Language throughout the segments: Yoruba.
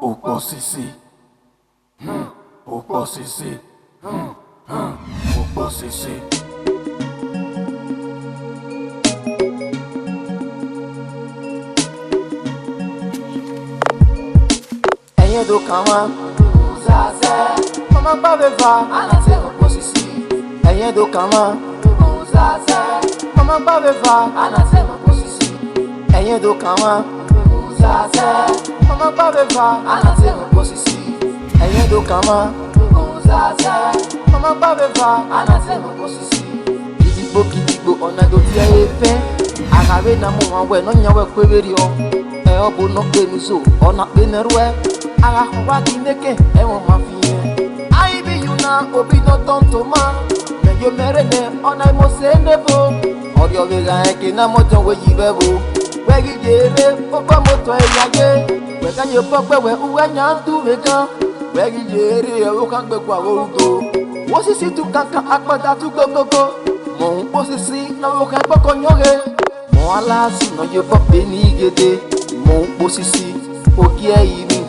Ukposisi. Ukposisi. Ukposisi. Edo kama uzaze mama baveva anate ukposisi Edo kama uzaze mama baveva anate ukposisi Edo kama uzaze mama baveva anate ukposisi Edo kama uzaze mama baveva anate ukposisi Kidibo onado tia efe agabe na mo wanwe no nyawe kweberi o obu no benuzo ona benerwe aga hoba kineke ewo mafie I be you na obi no tonto ma me yo merene ona mo sendebo odio vega eke na moto we yibebo we gijere opa moto eyaje we ka yo pope we uwe nyantu vega we gijere o kan gbe kwa orudo wo sisi tu kankan apada tu gogogo mo po sisi na wo kan poko nyoge mo ala si no yo pope ni gede mo Ukposisi ogie imi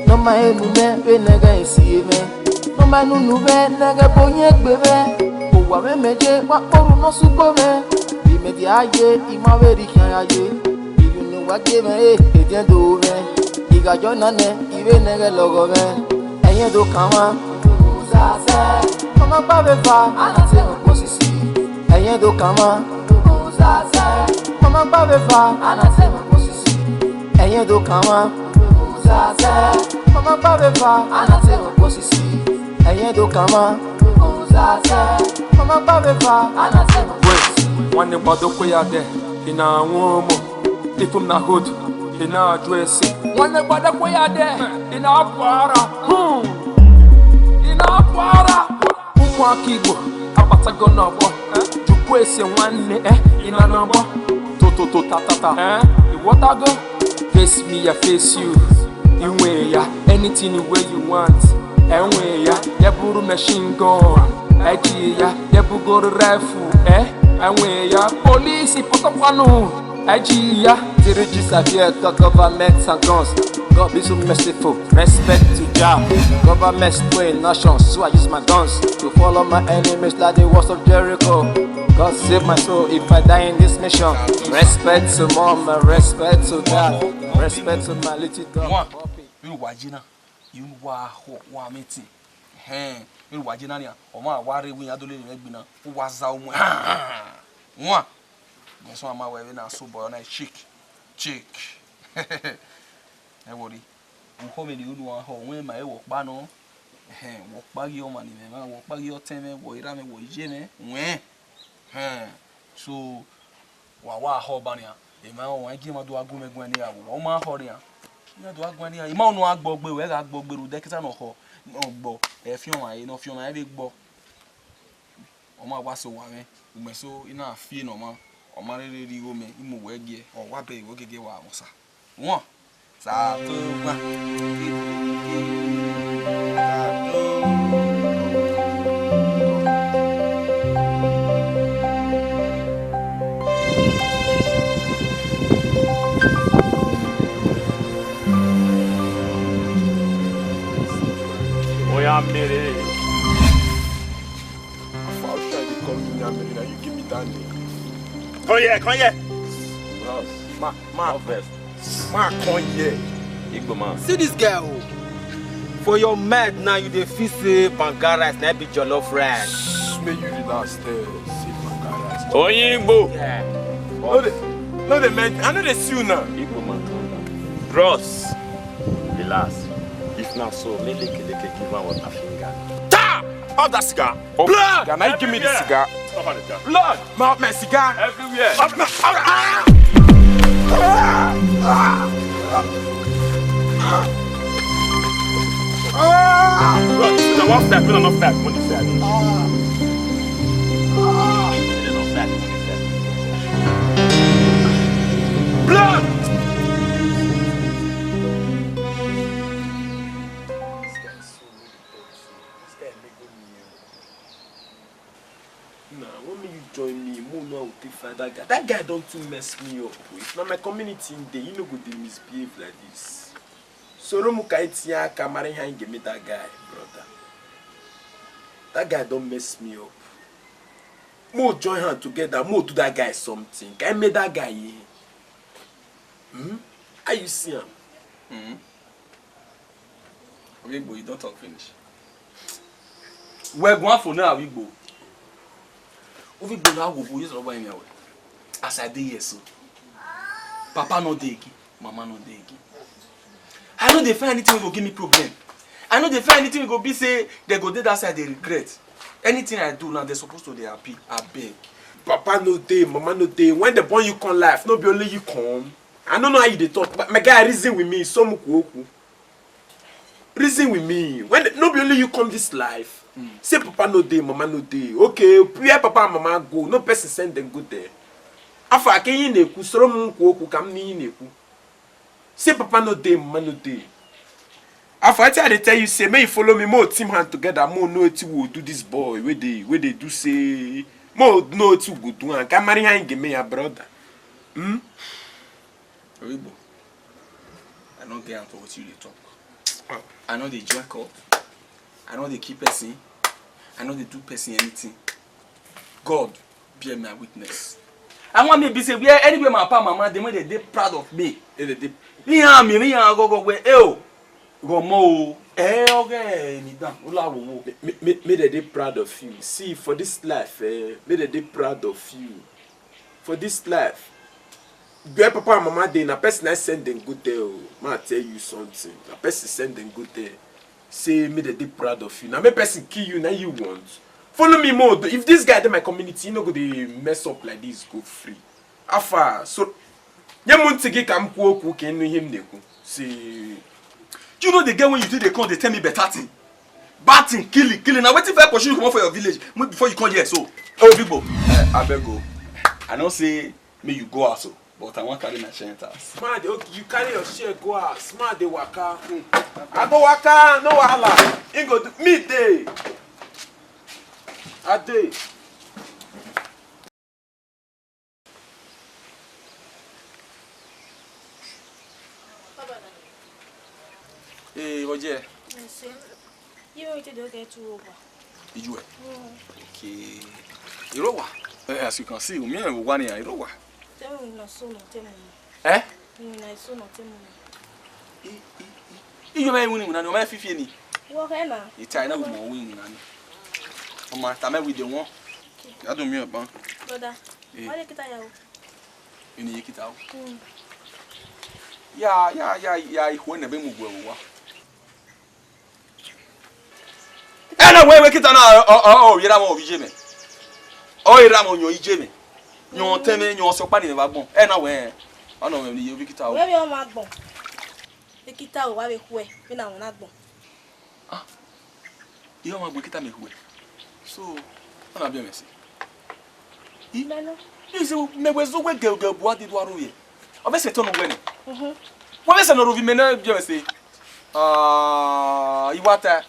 no ma enu me be nega isi me no ma nunu be nega bonye gbebe o wa me meje wa oru no supo me bi me di aye ima we ri kan aye iru nu wa ge me e den do me igajo na ne ibe nega logo me eyen do kama uzaze mama ba be fa anate Ukposisi eyen do kama uzaze mama ba be fa anate Edo kama uzaze mama baveva anate Ukposisi Edo kama uzaze mama baveva anate Ukposisi One bado koya de ina womo ifum na hood ina address One bado koya de ina apara ina apara umu akibo abatago na bo Ukposisi one ina na bo to ta iwotago face me, I face you. You way ya, anything the way you want. And way ya, buru machine gun. Eji ya, go to rifle. And way ya, police, potopano. Eji ya, the register here, the government and guns. God be so merciful, respect to Jah. Government sway nations, so I use my guns to follow my enemies like the walls of Jericho. God save my soul if I die in this mission. Respect to mom, respect to dad, respect to my little dog. You wajina, you wa meti. You wajina ni. Oma wari we adole ni egbina. Waza umu. Mwa. Nso ama we na so boy na chick. E worry. U home ni unu ho we ma e wo pa no. Wo pa gi o ma ni me ma wo pa gi o teme wo ira me wo je me. We. So wa ho bania e ma won agi ma do agun megun ni awo o ma ho ri an ni do agun ni an ma onu agbogbe we ga gbogberu dekita no ho no gbo e fi on aye no fi on aye be gbo o ma wa so wa me ugbe so ina afie no ma o ma rere ri go me imo we gie o wa be wo gege wa musa won sa to gba Oyamere. How should I call me Oyamere? Now you give me that name. Come here. Ma, come here. Igbo man. See this girl. For your mad now you dey feel say banga rice na be jollof rice. May you relax there. See my guy. Oyinbo. Yeah. No, they meant. I know they see you now. Igbo man. Bros. Relax. If not so, me lick give one water finger. Ta! How that cigar? Oh, blood! Can I give me the cigar? Stop at the car. Blood! My cigar! Everywhere. Look, this is a one step, not back. When you say blood! Nah, when you join me, will take fire that guy. That guy don't too mess me up. If not my community in there, you know good they misbehave like this. So Romu Kaitia Kamari hang give me that guy, brother. That guy don't mess me up. More join hand together, more do that guy something. Can I make that guy here? How you see him? Wigbo, you don't talk finish. We're going for now, Wigbo. Wigbo now go use rubber in your way. As I did yes, so. Papa no dey again, Mama no dey again. I know they find anything will give me problem. I know they find anything will be say they go there that side they regret. Anything I do now, they're supposed to they happy. I beg. Papa no day, Mama no day. When the born you come life, no be only you come. I don't know how you dey talk, but my guy reason with me. Some kuoku. Reason with me. When no be only you come this life. Say Papa no day, Mama no day. Okay, where Papa and Mama go, no person send them go there. Afa akenyi neku, soro mu kuoku kam ni neku. Say Papa no day, Mama no day. After I tell you, say, may you follow me, more team hand together, more know what will do this boy, where they do say, more know what you go do, and can marry and give me a brother. Ribo, I don't get into what you talk. I know they drink up. I know they keep person. I know they do person anything. God, be my witness. I want me to be say, where anywhere my papa, mama, they proud of me. Me go where, go more. Okay, me done. May they proud of you. See, for this life, may they proud of you. For this life, where papa and mama they na person I send them good there. Man, tell you something. A person send them good there. Say, may they proud of you. Now, may person kill you. Now you want. Follow me more. If this guy in my community, you know, go they mess up like this, go free. Afa, so, you want to get come cook him neko. See. You know the girl when you do they come, they tell me better thing. Bad thing, killing. Now wait if I pursue you come out for your village before you come here. So, oh people, I beg go. I don't say me you go out so, but I want to carry my shelter. Smart, okay, you carry your share go out. Smart, they waka. I go waka, no wahala. You go do me day. A day. Hey, Roger. Yes, you want to get to over. Did you? Okay. Irowa. As you can see, me and one here, Irowa. Tell me no so no tell me. Eh? Me na so no tell me. You may win when I fifi ni. Wo he na? You try na we mo win na ni. O ma ta me with the one. Ya do me oban. Brother. Wale kita ya o. You ni kita o. Ya, ihu na be mu gwa wa. Ana we kita na yira mo obi jeme. O yira mo nyo ijeme. Nyo teme nyo so pa ni ba gbon. Na we. Ona we ni obi kita o. We be o ma gbon. E kita o wa be hu e, me na won na gbon. Ah. Iyo ma gbe kita me hu e. So, ona bi o me se. Melo. You say me we zo we gel bu adi do aru ye. Obe se to no we ni. Wo be se no rovi me na bi o me se. Iwata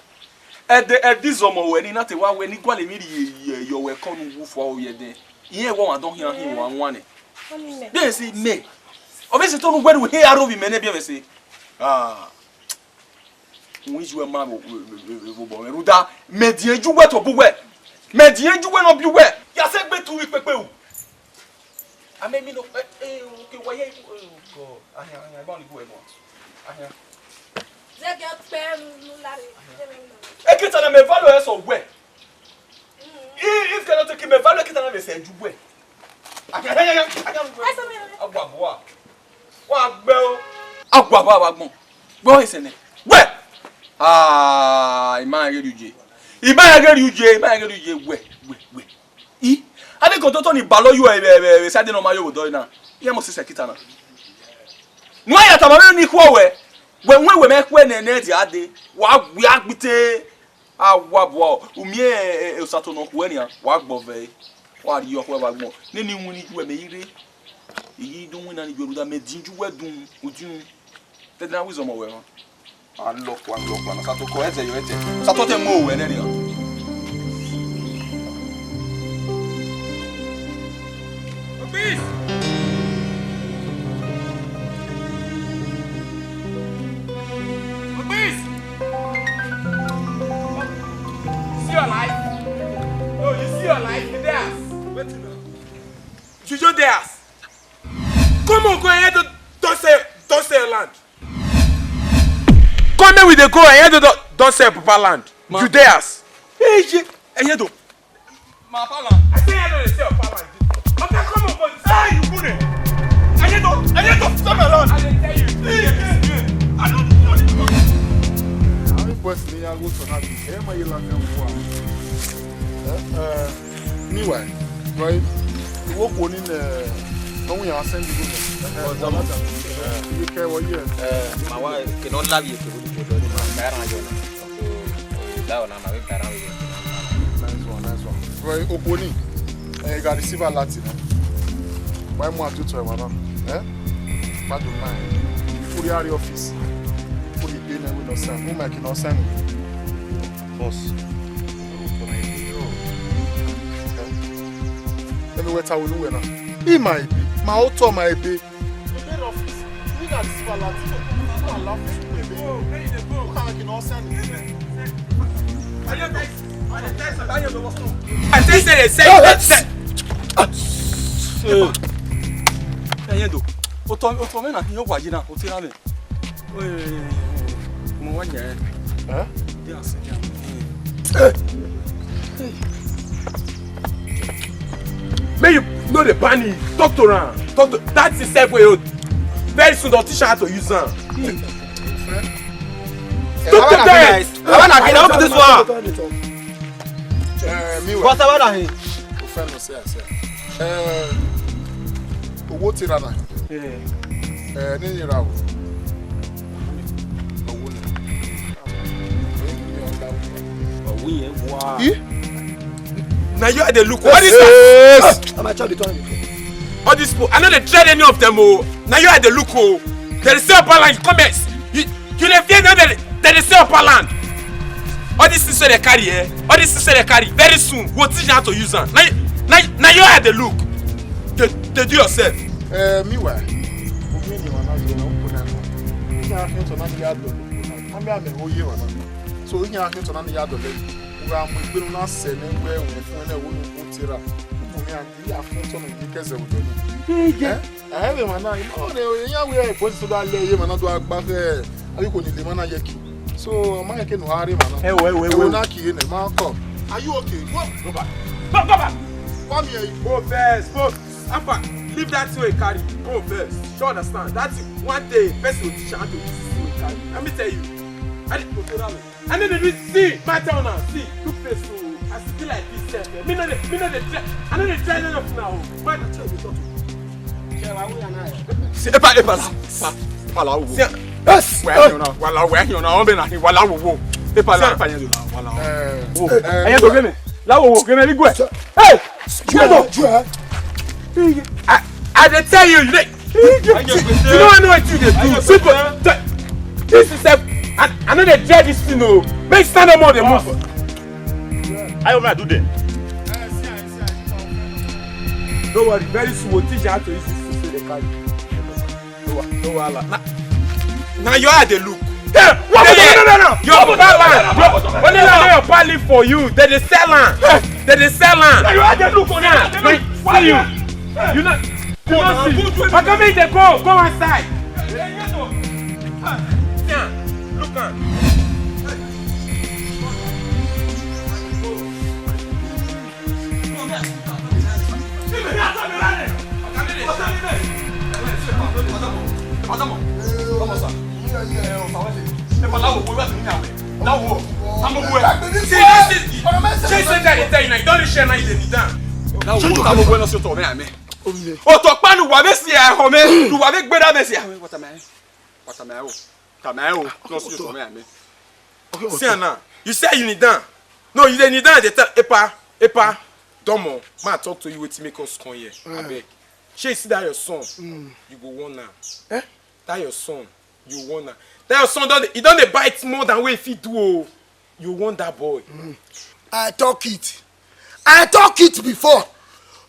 this omo we ni na te wa we ni gwale mi yo we kon wu fo o ye de. Iye wo wa don hian hin wan ni. Be se me. Obe se to no we he arovi me na bi o me se. We ju ma bo ruda medien ju we to bu we. Medien ju we no bi we. Ya se gbe tu wi pepe o. Ame mi no okay wa ye go. Ahia ba ni go e mo. Ahia. Ze get pem no lare. Ekita na me value so we. If cannot take me value ekita na me se ju we. Ahia. Agba bo a. Wa gbe o. Agba ba wa gbon. Gbo ise ne. We. Ima ge ruje. We. Ade ko to ni balo you e sade no ma yo do na. Ye mo se kita na. No ya ta ma ni ku we. We me ku na na di ade. Wa gbe agbite awa bo. Umie osato no ku ania. Wa gbo ve. Wa ri yo ku ba gbo. Ni ni wuni ju me ire. Yi dun wina ni yoruda me dinju we dun ojun. Te na wi zo mo we won. Unlock na sato ko eze yo ete. Sato te mo we ne ri. Please. Please. See your life? No, you see your life? You dance. Wait till now. You just dance. Come on, go ahead. Don't say your land. Come here with the go ahead. Don't say Papa land. You dance. Hey, Edo. My Papa land. I say Edo, they say Papa land. Okay, come on, go. Hey, you put it. Edo, stop my land. I didn't tell you. I don't know this one. I'm question I go to have this. Am I land anyway, right? You walk on in when we are sending you. You care what you my wife cannot love you to do my parents. Nice one. Right, Oponi. I got receive a Latin. Why more to try, madam? Bad mind. Put the office. Put the pin and with us. Who make it send? Boss. Let me wait. I will do it. He might be. My auto might be. The main office. We got receive a Latin. I love you. Who can make it send? I think they say Edo. Oto me na hiyo kwa jina, otira me. Mo wanya. Yes. May you know the panic. Talk to her. That's the safe way. Very soon the teacher had to use her. Stop the guys. I wanna get up this one. What's about him? Friend, say. What is that? Now you are the look. What is that? I'm actually turning. All these people, I know they tried any of them. Oh, now you are the look. Oh, there is still a land. Comments. You don't fear that there is still a land. All these things they carry, all these things they carry. Very soon, we'll teach you how to use them. Now you are the look. They do yourself. Meanwhile, so we are going to another yard of it. We are going to send where we find a woman who tira. We are going to make us a woman. I have a man. We are going to that lay him and not to act back there. I could live on a yaki. So I'm not going to hurry, man. Hey, we're not in the markup. Are you okay? Go back. Come here. Go first. Alpha, leave that to a carry. Go first. You understand? That's one day. Person will teach you how to use this carry. Let me tell you. I didn't go to that way. And then they see my town now. See, look face to. I still like this. Me know the try. I know the try enough now. Man, I tell you talk to. See, Epa. Yes. Wala you know, be na wala wo. Epa la pa yen do wala. Ayen to geme. La wo geme li gwe. Hey! I dey tell you, you know what you dey do. Simple. This is a I know they dread this thing, no. Make stand up more than move. I will do that. Don't worry, very soon we'll teach you how to use this thing to the carry. No wala. Now you are the look. No. Your papa, when they let your papa live for you, they dey sell land. Now you are the look on that. Why you? You not see. But come here, go inside. Yeah, look at. You say you need down. No, you need down. They tell Epa, Domo, man, talk to you with make us come here. I beg. She see that your son, you go one now. That your son, you want now. That your son don't bite more than what if he do. You want that boy. I talk it before.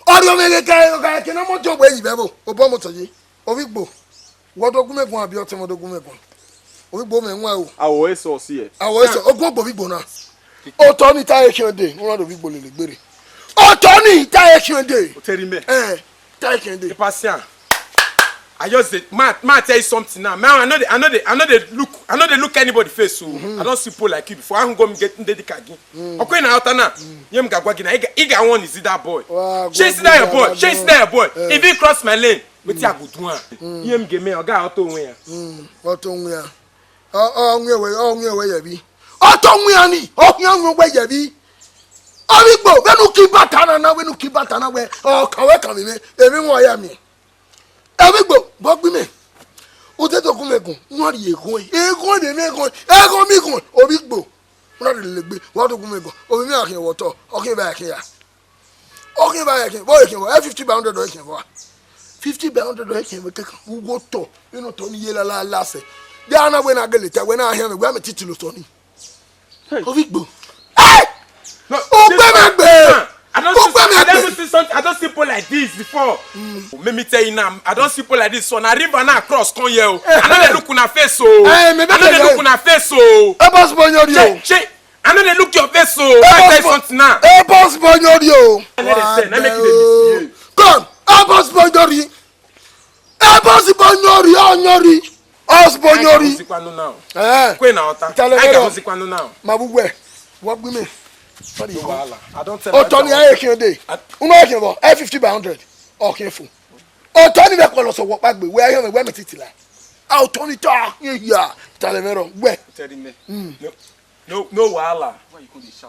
Orio me ga ke na mo job eyi bebo. Obo mo toyi. Obigbo. Wodogumegun abi otemodogumegun. Obigbo me nwa o. Awo eso si e. Awo eso ogbo Obigbo na. Oto ni ta ekende, nwa do Obigbo lele gbere. Oto ni ta ekende. O tell me. Ta ekende. The passion. I just say, man, tell you something now. Man, I know they look anybody face. So I don't see people like you before. I don't go get in the car again. Okay, now you ga gwagina. Iga one is that boy. Chase that your boy. Chase that your boy. If he cross my lane, with ya go do one. You give me oga auto win. Auto win. Oh, we yabi. Auto win ni. Oh, we yabi. Obigbo, when you keep batana na, when you keep batana we. Oh, kawe kami me. Ebi mo ya mi. Obigbo, bogbi me. Ute to kumekun. Nwari ekun. Ekun de me ekun. Ekun mi kun. Obigbo. Nwari legbe. Wa to kumekun. Obi mi akin woto. Okin ba akin ya. Okin ba akin. Boy akin. 50 by 100 do akin wa. 50 by 100 do akin we take. We go to. You know to ni yela la se. Dia na we na geleta. We na ahia me. We am titulu to ni. Obigbo. Hey! No, I don't see people like this before. Let me tell you now, I don't see people like this. So na river na cross come here. I know they look on face so. I know they look on face so. Boss Bonyorio. I know they look your face so. I tell you something now. Boss Bonyorio. Let me make it a come. Boss Bonyorio. Boss Bonyorio. Onyori. Boss Bonyorio. Queen na ota. I got music now. Mabuwe. What we mean? I don't tell you. Tony, I can't do. Uno about 50 by 100. Okay, fool. Oh, Tony, we call us a walk back. Where I am, where me titila. Oh, Tony, talk. Yeah, Talemero. Where? Telling me. No, wahala.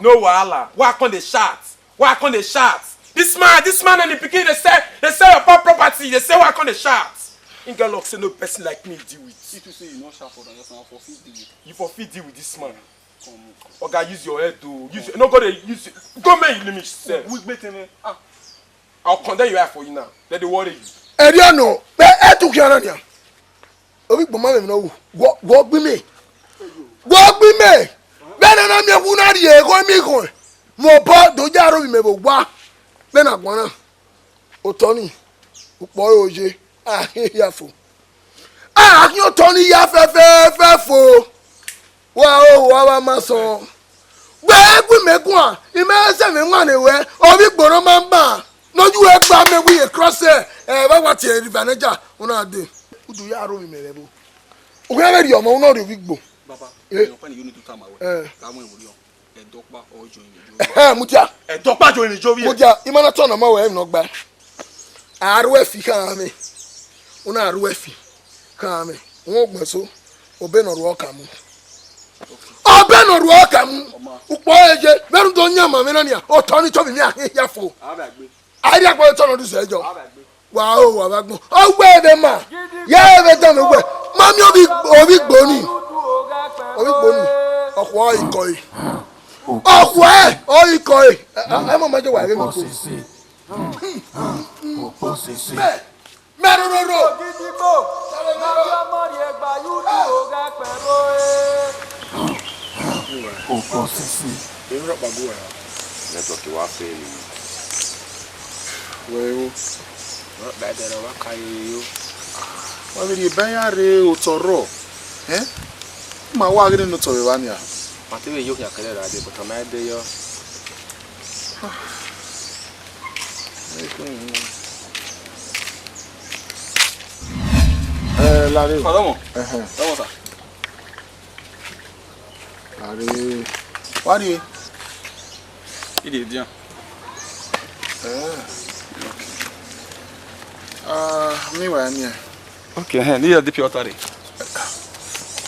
No wahala. Why can't they shots? Why can't they shots? This man and the beginning, they sell your property. They say why can't they shots? In Galok, say no person like me deal with. If you say you know sharp for that, for fit deal with. You for fit deal with this man. Okay, use your head to use it. No, go there, use it. Go make you limit yourself. I'll condemn you for you now. Let the worry you. Ediano, took your onion. Obigbo mama no. Walk with me. Walk with me. Benin na me wuna die go mi go. Mo pa do jaro mi mebo wa. Benin agbona. Otoni. Upo oje. Ya fo. Akin Otoni ya fe fo. Wa ma so. Gbe egwu megun a. Ime se me nwa ne we. Obigbo no ma ba. No you e gba me we cross e ba wa ti river naija una dey. Udu ya ro mi merebo. O gbe ri omo una ri Obigbo. Baba, you find you need to come away. Come when we e dokpa or join you. Mutia. E dokpa join you jowi. Mutia, imana turn na ma we no gba. Aru efi kan mi. Una aru efi kan mi. Won gbon so. Obe no ro kan mu. Obe no ro kan mu. Upo eje, meru do nyama me na nia. O Tony to mi ya fo. Abagbe. I am going to turn on this edge. Wow, Abagbo. Oh, where the man? Yeah, they done away. Mammy, Obigbo. Oh, why, Koi? Oh, why? Oh, you Koi. I'm a major wife. Well, better than what can you? Why will you buy a real toro? Eh? My wagon in the Torivania. I think you can carry that, but I'm at the Larry. Vamos lá. Larry. What do you? Il est bien. Me wa ni. Okay, ni ya depuis otare.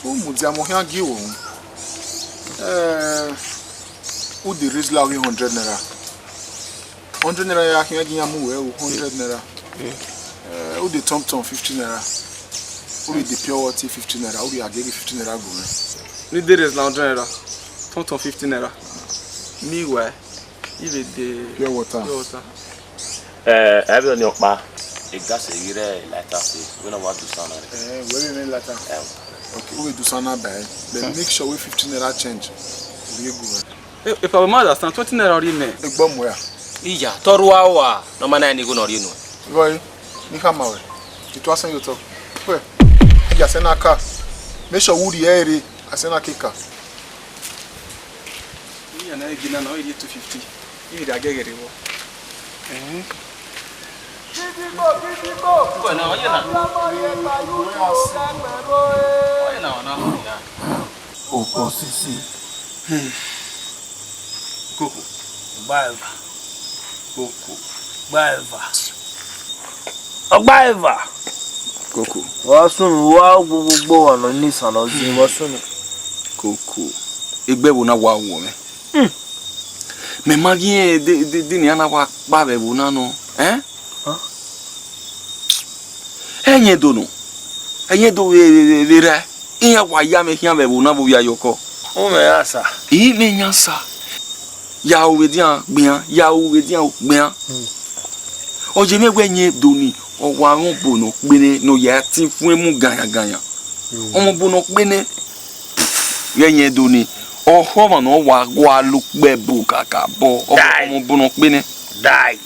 O mu dia mo hia gi wo. O di raise la 100 naira. 100 naira ya hia gi amu we 100 naira. O di tom 50 naira. O di pure water 50 naira. O di agege 50 naira go. Ni de raise la 100 naira. Tom 50 naira. Mi wa. Il est de pure water. Everyone your pa. E gas e ire later say we no want to sound it. We need later. Okay, we do sound by. Then make sure we 15 naira change. We go. If I understand 20 naira already ne. E gbom where? Ija, torua wa no mana ni go no ri nu. Boy, ni kama we. It wasn't you talk. Where? Ya sena car. Make sure woody area asena kika. Ni na gina na 250. Ni da gegere wo. Ko na oye na. Oye na na. Ukposisi. Koko. Baiva. Koko. Baiva. Baiva. Koko. Wasun wa gbogbo ọ̀nà ni sano zi wasun. Koko. Egbe wo na wa wo me. Me magi de ni ana wa pa be wo na no. Enye do no. Enye do we ra. Iya wa ya me hia be wo na bo ya yoko. O me asa. Yi me nyansa. Ya o we dia gbian, ya o we dia gbian. Oje me we nye do ni. O wa won bo no gbene no ya tin fun emu ganya. Omo bo no gbene. Yenye do ni. O ho ma no wa gwa lu pe bu kaka bo. Omo bo no gbene. Die.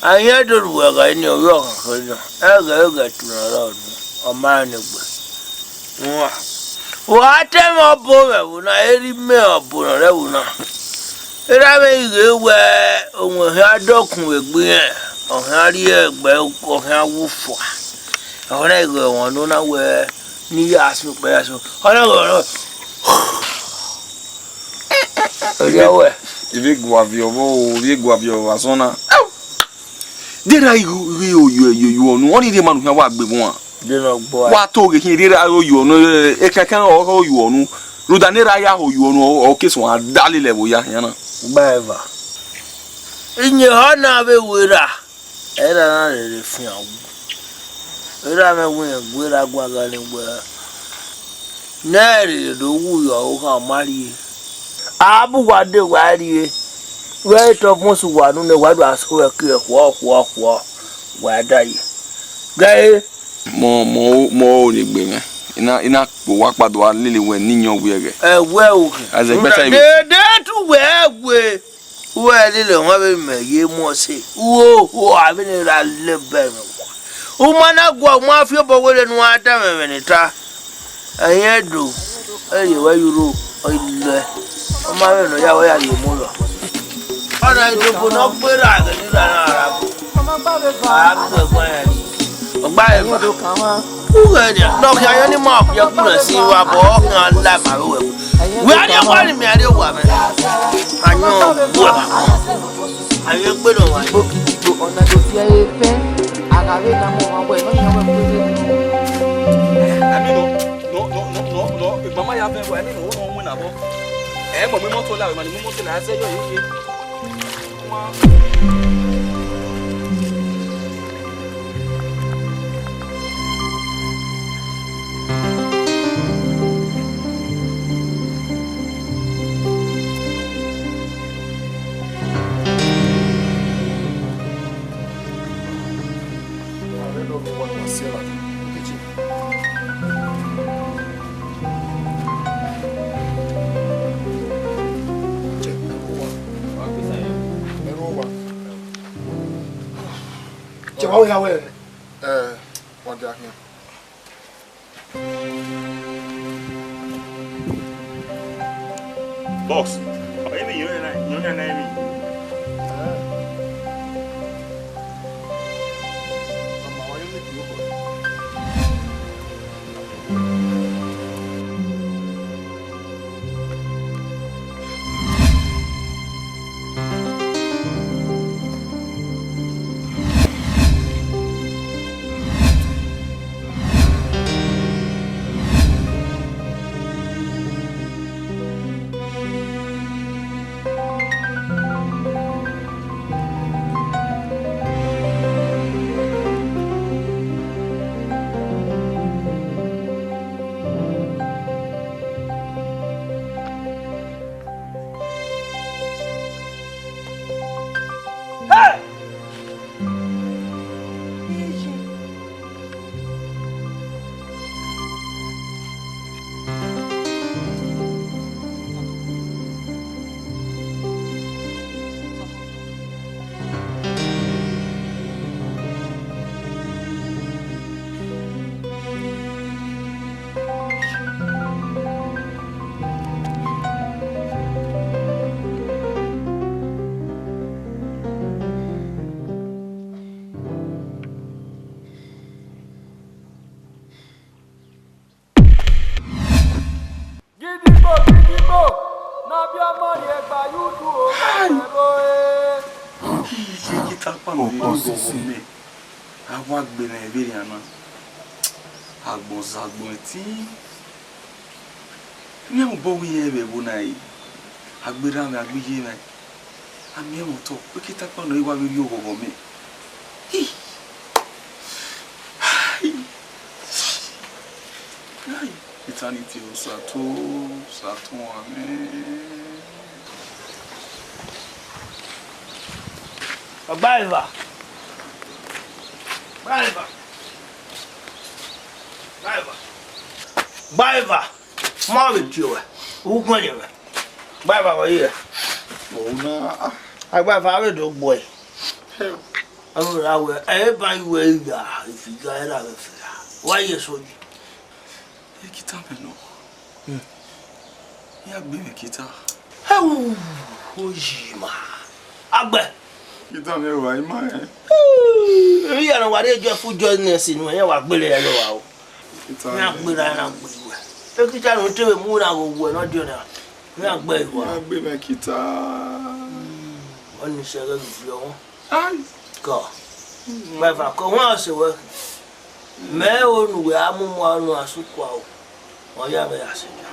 Anya do we ga ni o yo kan kan. Ega tu na ro. O ma ni gbe. Wa te mo bo we bu na eri me obo na re bu na. Era me ige we ohun ha dokun egbe yen. Ohan ri egbe ohan wufo. Ora ige won no na we ni ya su pe ya so. Ora go. Oya we. Ibe gwa bi o asona. Dera you onu oni de manu hia wa gbe won. De no gbo. Wa to ge hin dera you onu e kankan o you onu. Rudanera ya ho you onu o keso adali level ya yana. Baiva. Inye hana be wera. Era na re fi awu. Era me wen gwera gwaga ni gwa. Na re do wu yo o ka mari. Abu wa de wa ri. We to fun su wa nu ne wa do aso e ki e wo. Wa dai. Gai Mo ni gbe me. Ina po wa pado alele we niyan we ge. we o. As a better De tu we. We lele won be me ye mo se. Wo abi ni ra le be me. O mana gwa mo afi bo we nu ada me ni ta. Ayen do. Eye we euro o ile. O ma me no ya we ya ye mo lo. Ana idobo no gbera ge ni ra na ara. Baiva. No ki ayo ni map ya kuna si wa bo kan la ma we. We ani kwa ni me ari wa me. Anyo bo. Ayo gbe do wa. Ona do fi aye fe. Agawe na mo wa we no yan we No. Mama ya be we ni no na bo. Mo mi moto la we ma ni moto la se yo yi. Chewa ya we. What they are here. Boss. Maybe you know. Ukposisi. Awa Agbes na Eberiana. Agbon ti. Mi mo bo wi ebe bo na yi. Agbera me agbeje me. Ami e mo to. Pe kita pa no iwa wi ogogo me. Eternity Sato amen. Baiva. Marvin Joe. Who money? Baiva wa here. Oh na. Baiva we dog boy. I will everybody way if you got it. Why you so? Kita me no. Ya gbe me kita. How Ojima. Agbe. Kita me wa ima e. You know what they just for journess in when you are gbele lo wa o. Kita. Na gbele na gbele. E kita no te mu na go go no dio na. Na gbe wa. Ya gbe me kita. Oni se ga fi o. Ai. Go. Baiva ko won se we. Me onu we amumu anu asukwa o. Oya be aseja.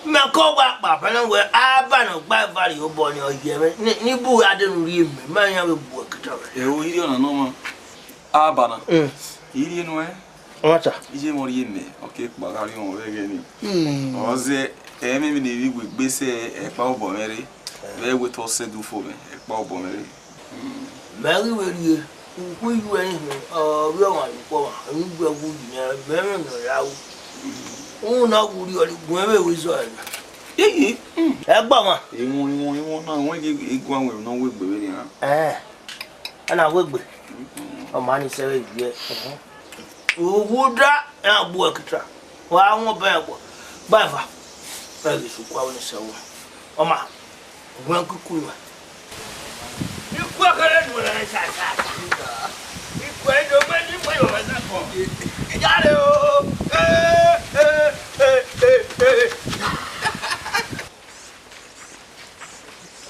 Me ko gba pa na we aba na gba vari o bo ni oye me ni bu adenu ri me ma yan be bu akita re. E o iri ona no ma. Aba na. Iri no e. Wata. Ije mo ri me. Okay, pa gari on we ge ni. Oze e me ni wi gbese e pa obo mere. We we to se du fo me. E pa obo mere. Mary we ri. Ku yu en we wa ni ko wa. Anu gbe wu ni me me no ya wu. Na guri ori gun e we so na. E gba ma. Iwon na won ge igun awon na we gbe we ni ha. Ana we gbe. O ma ni se we gbe. Owuda na bu akita. Wa won ba gbo. Baiva. Ba ge su kwa woni se wo. O ma. Gun kuku ma. Ni kwa kare ni wala na sa. Ni kwa do ba ni kwa yo ma sa ko. Yare o.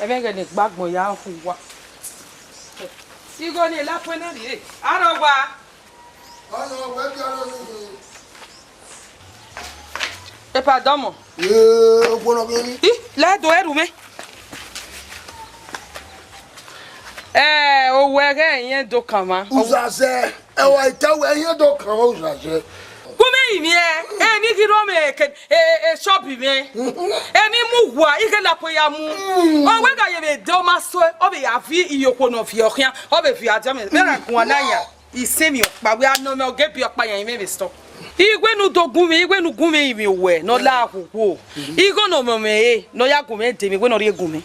Evenge ne gbagbo ya fu wa. Igo ni la pena ri. Aro wa. Ano we bi aro ni. E pardon mo. Ogbono bi ni. Le do eru me. O were yen do kan ma. Uzaze. E wa itawe yen do kan wa uzaze. Kume imi mi kiro me shop mi. Mi mu wa ike la po ya mu. O we ga ye be do ma so o be ya fi iyoko no fi okian o be fi aja me ra kun na ya isemi pa we no me o ge bi opa yan me be stop. Igwe nu dogun mi igwe nu gun mi we no la akuku. Igo no me no ya gun me de mi we no ri gun mi.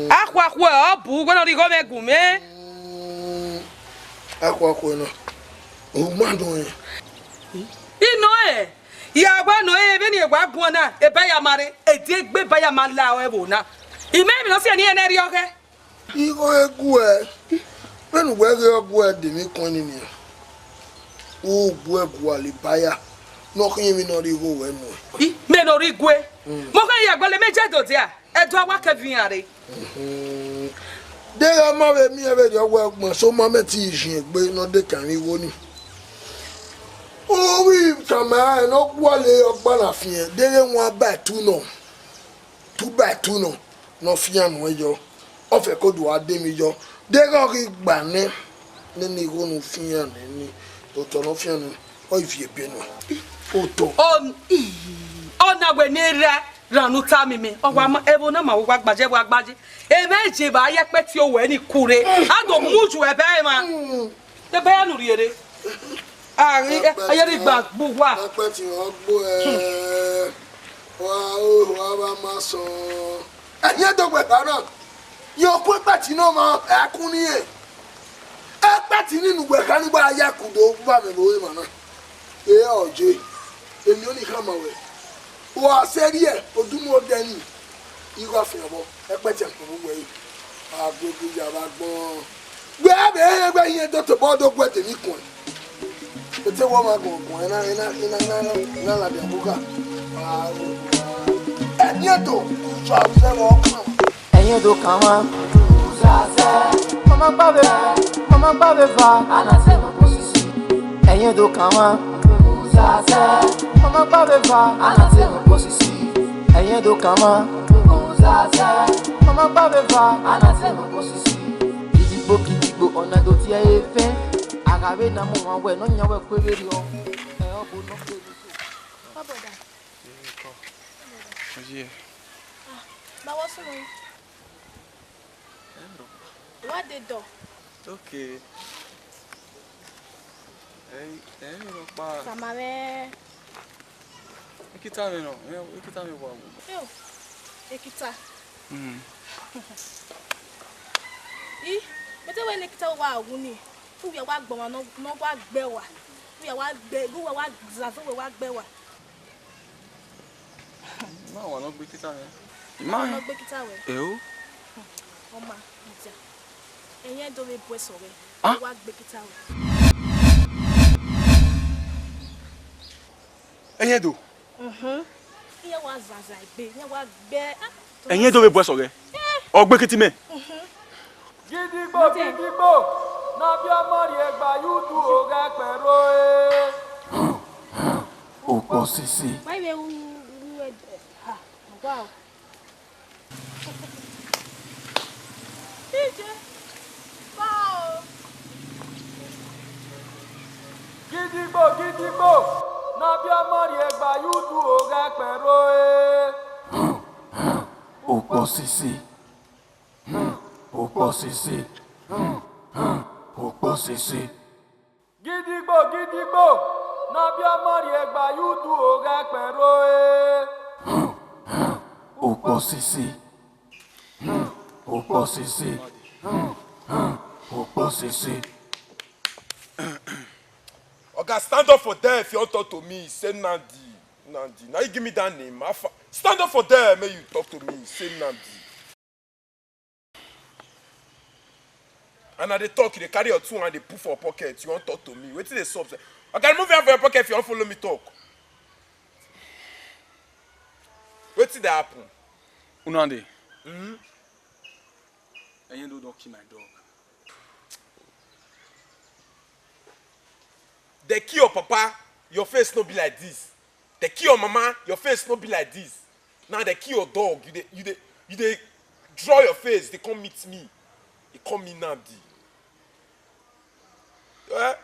Akwa o bu we no ri go me gun me. Akwa no. O ma don Ino ya gba no be ni egwa gun na e ba ya mare e de gbe ba ya ma la o e bo na ime mi no se ni ene ri oke igo egu e penu we ge ogu e de mi kon ni ni o bu egu ali baya no kin mi no ri go we nu me no ri gwe mo kan ya gbele meje do dia e do awa kevin are de ya ma be mi e be de ogu egbon so ma me ti jin egbe no de kan ri wo ni. Oh oui, chama no kwale ogbala fien. Dere won ba tu no. Tu ba tu no. No fian no yo. O fe ko do ade mi yo. Dere ri gba ni ni go no fian ni. To to no fian ni. O ifie be no. O to. O na we ni ra ranu ta mi mi. O wa ma ebo na ma wo gbaje wo agbaje. E meje ba ye pe ti o we ni kure. A do muju e be ma. De be anu ri ere. Ayeri gba bu wa pe ti o gbo wa ba ma so eyin do gbe na yo po pe ti no mo akun ni e pe ti ninu gbe kan ni gba ya kudo ba me bo ma na oje emi oni kan ma we wa seri e odumo deni igwa fi obo pe ti akun gbe yi agbegbe ya ba gbon gbe yin do to bodo gbe te ni kun ete wo ma go ina la de buka enyedo so se mo kan ẹ̀yin do kan wa uzaze Mama Baveva, Anatema Posisi, Edo Kama, Uzaze, Mama Baveva, Anatema Posisi, Edo Kama, Uzaze, Mama Baveva, Anatema Posisi, Kidibo, Onadotia Efe, Agabe Namu, where no Yawa Querio, What they do? Okay. Hey, Samare. Ekita me no. Ekita me wa. Yo. Ekita. Bete we ekita wa aguni. Fu ya wa gbon no wa gbe wa. Fu ya wa gbe, fu wa zazo we wa gbe wa. Ma wa no gbe ekita me. Ma no gbe ekita we. Eh o. Oma, ija. Eyen do we boso we. Wa gbe ekita we. Eyen do. Iye wa zaza igbe, iye wa gbe. Eyen do we boso re. Ogbe kiti me. Gidigbo, na bia mori egba yudu oga pero e. Ukposisi. Why we wow. DJ. Wow. Gidigbo, na bia mori egba yudu oga pero e. Ukposisi. Ukposisi. Ukposisi. Gidigbo, na bia mori egba yudu oga pero e. Ukposisi. Ukposisi. Ukposisi. Okay, stand up for there if you want to talk to me. Say Nandi. Now you give me that name. Stand up for there, may you talk to me. Say Nandi. And at the talk, they carry your two and they put for pocket. You want to talk to me. Wait till they stop. Okay, move out for your pocket if you want to follow me talk. Wait till that happen. Unande. Eyen do don't kill my dog. They kill your papa, your face no be like this. They kill your mama, your face no be like this. Now they kill your dog, you they draw your face, they come meet me. They come me Nandi. Well,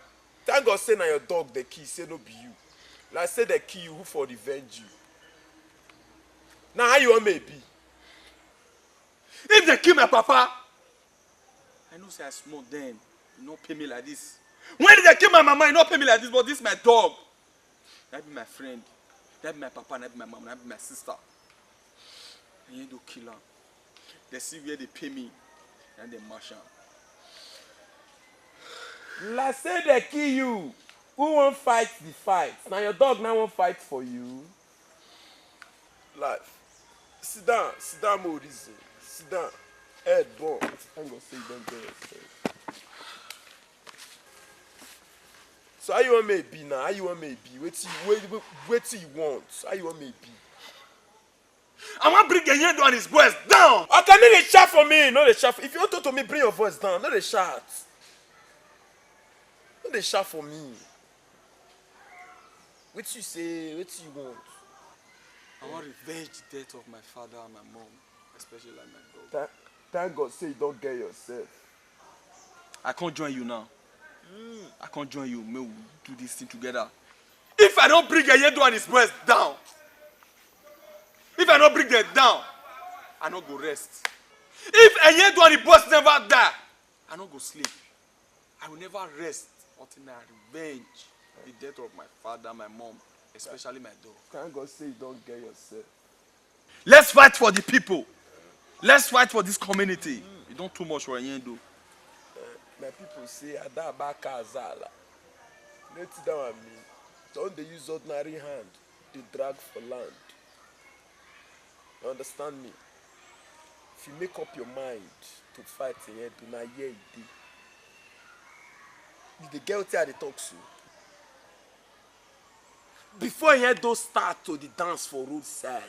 thank God say now your dog they kill, say no be you. Like say they kill you, who for revenge you? Now how you want me be? If they kill my papa, I know say I small then. You not pay me like this. When did they kill my mama? You not pay me like this, but this is my dog. That be my friend. That be my papa, that be my mama, that be my sister. And you don't kill her. They see where they pay me, and they mash her. Like say they kill you. Who won't fight the fight? Now your dog now won't fight for you. Like, sit down, Maurice. Sit down. Head ball. I'm gonna say them there. So how you want me to be now? How you want me to be? Wait till you want. How you want me to be? I want to bring a hand on his voice down. Okay, no they shout for me. No they shout. If you want to talk to me, bring your voice down. No they shout. No they shout for me. What you say? What you want? I want to revenge the death of my father and my mom, especially like my dog. Thank God say you don't get yourself. I can't join you now. I can't join you. May we do this thing together. If I don't bring Eyedo and his breast down, if I don't bring them down, I don't go rest. If Eyedo and his breast never die, I don't go sleep. I will never rest until I revenge the death of my father, my mom, especially my dog. Thank God say you don't get yourself. Let's fight for the people. Let's fight for this community. You don't too much for Eyedo. My people say Adabaka Azala. Let it down on me. Don't they use ordinary hand? They drag for land. You understand me? If you make up your mind to fight here, do not hear it. If the girl tell the talk so. Before you those start to the dance for roadside,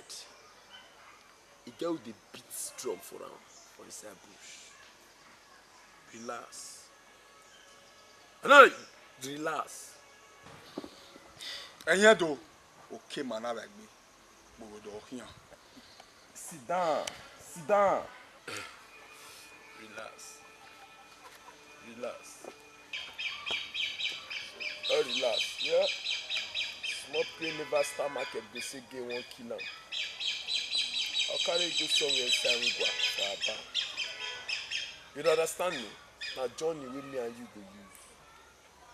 the girl they beat drum for him for inside bush. Relax. No, relax. And yet, though, okay, man, I like me. But Sit down. Sit down. Relax. Relax. Oh, relax. Yeah. Small play never start market. They say get 1 kilo. How can you go somewhere inside and go? You don't understand me? Now, Johnny, with me and you go use.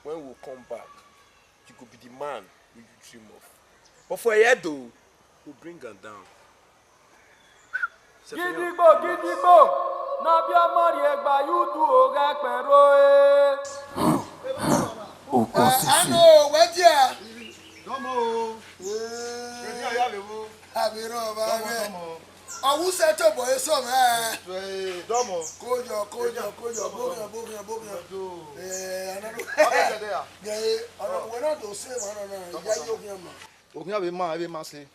When we come back, you go be the man you dream of. But for a year though, we'll bring her down. Gidigbo, na bia mari egba yudu oga pero I know, where dia? Domo. Abiro ba. Awu settle boy so man. Domo. Kojo. Bogia. Another. Yeah, we're not the same, Ogun abi ma se.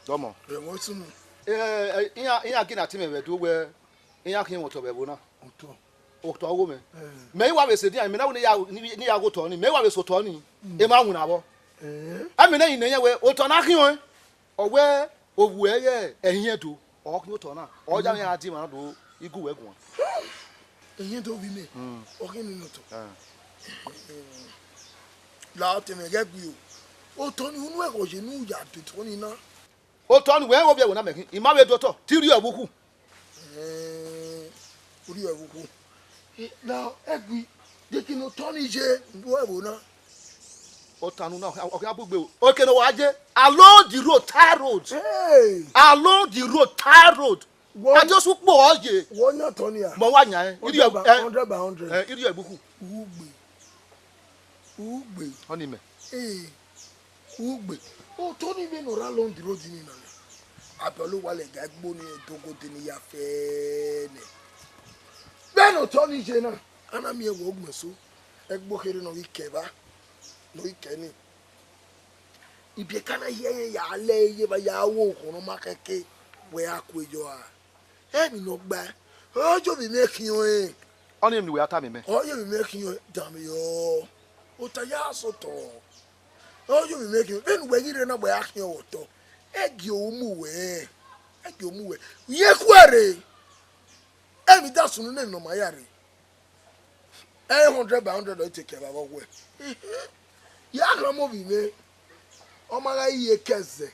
Domo. What's in? Iya kina time we do we iya kin woto be bo na. Oto wo me. Me wa be se dia me na wo ni ya go to ni. Me wa be so to ni. E ma hu na bo. Ami na yin na we oto na kin o. Owe owu eye ehin edo. O kin oto na. O ja ya adi ma do igu we gun. Ehin do bi me. O kin ni oto. La te me get you. Oto ni unu e ko je nu ya to ni na. O to ni we wo be wo na me kin. Ima we do to. Ti ri ebuku. Uri ebuku. Now, egwi de kin oto ni je nbo e wo na. Otanu na okay abugbe o. Okay no wa je along the road tar road. Hey. Along the road tar road. I just walk po oje. Won na to ni a. Mo wa yan. 100 by 100. Iri ebuku. Ugbe. Oni me. Ugbe. O to ni me no along the road ni na. Apelo wale ga gbo ni dogo de ni ya fe ne. Be no to ni je na. Ana mi e wo ogmeso. Egbo kere no ikeba. No ikeni. Ibi kana ye ya le ye ba ya wo okun ma keke we akwejo a. Mi no gba. Ojo bi me kin o e. Oni mi we ata mi me. Ojo bi me kin o dam yo. O ta ya so to. Ojo bi me kin. Ben we yire na gba akin o to. Egi omu we. Ye kwere. Mi da sunu ne no ma yare. 100 by 100 don't take care of we. Ya kan mo bi me. O ma ga iye keze.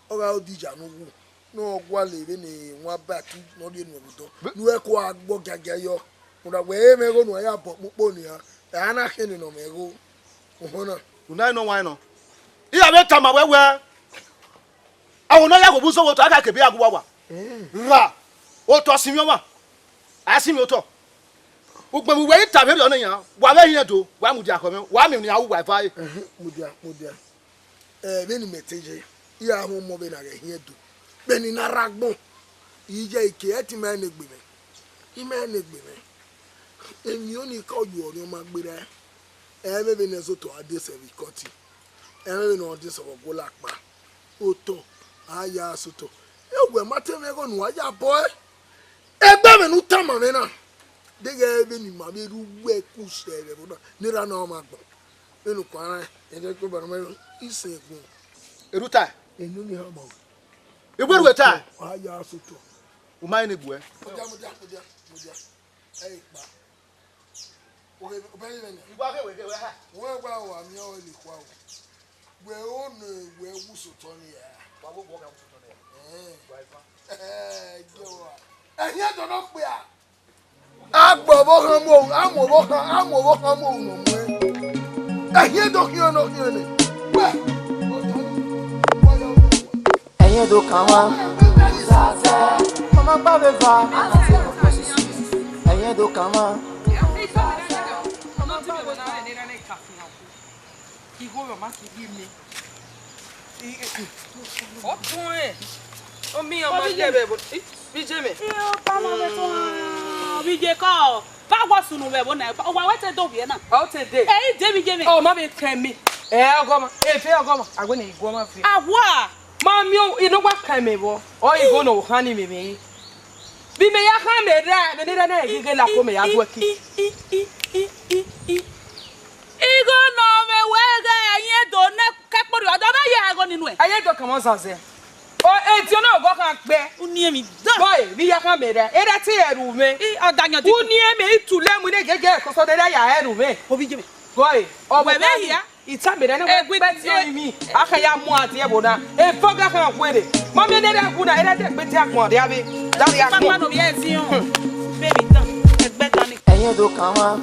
O ga odija no wu. No gwa le be ni nwa back no de nu obuto. Nu e ko agbo gaga yo. Mo da we me go nu ya popo ni ha. Ya na kini no me go. Ohona. Unai no why no. Iya be tama wewe. Awon ya go bu so wo to aka ke bi agwa wa. Ra. O to simi o ma. Asimi o to. Ugbe mu we ta be do na yan. Wa be yin do. Wa mu di akome. Wa mi ni awu wifi. Mudia. Be ni meteje. Iya ho mo be na ge hin do. Be ni na ragbon. Yi je ike e ti me na gbe me. I me na gbe me. Emi oni ka oju ori o ma gbe re. Me be na so to ade se bi koti. Me no ode so go la pa. O to aya so to. Egwe mate me go nu aya boy. Egbe me nu tama me na. Dege be ni ma be ru we ku se re bo na. Ni ra na o ma gbon. Enu kwara e de ko ba me ise gun. Eruta. Enu ni ha ma. Egwe ru ta. Aya so to. O mai ni bu e. Mudia. Ei pa. O be ni ni. Igba ke we ha. Wo gba wa mi o le kwa o. We o no we wu so to ni ya. Wa wo ga so to ni. Yo. Ehia do no pe a. Agbo bo kan mo, amowo kan mo no mo. Ehia do ki no ni. We. Ẹ̀yin do kan wa. Mama ba be va. Ẹ̀yin do kan wa. Omi ọmọ jebe bo. Bi jeme. Bi je ko. Pa wa sunu be bo na. O wa wete do bi na. O te de. De bi jeme. O ma be kan mi. Ogoma. Fe ogoma. Agwe na igwo ma fi. Awa. Ma mi o ino gwa kan mi bo. O igwo no hani mi mi. Bi me ya kan me ra me ne na e la ko me ya do ki. Igo no me wega yin do ne kepori odo ba ye go ninu e. Aye do kan mo sanse. O enti ona go kan pe. Uni emi dan. Boy, bi ya kan me ra. E da ti eru me. Odanyan ti. Uni e me itule mu ne gege ko so de ya eru me. Obi je me. Boy, o we be here. Ita me na we bet you me. Aka ya mu ati e boda. E foga kan kwere. Mo me ne da ku na e da te pe ti akon de abi. Da ya Papa no bi ezi on. Baby dan. Egbe kan ni. ẹ̀yin tó kàn wá.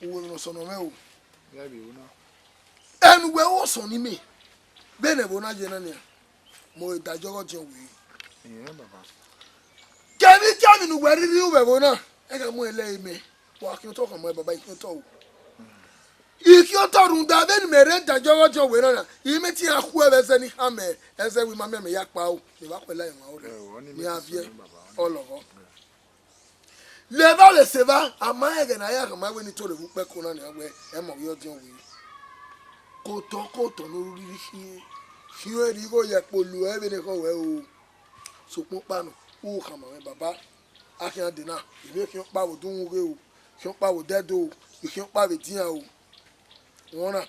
Wo no so no me o. Ya bi o na. En we o so ni me. Be ne bo na je na ni. Mo idajo go je wi. Baba. Kemi jami nu we ri we bo na. E ka mo ele me. Wa ki o to kan mo baba ki o to o. Iki o to run da be ni me re idajo go je we na. I me ti aku e be se ni ha me. E se wi ma me ya pa o. Ni ba pe la yin wa o re. Ni avie. Ologo. Leva le seva amaye na ya kama we ni to le pe ko na ni agbe e mo yo din wi ko to no ri fi e ri go ye polu e be ni ko we o so pon pa no o kama we baba akin de na ibe ki o pa wo dun we o ki o pa wo dedo o ki o pa we din o wona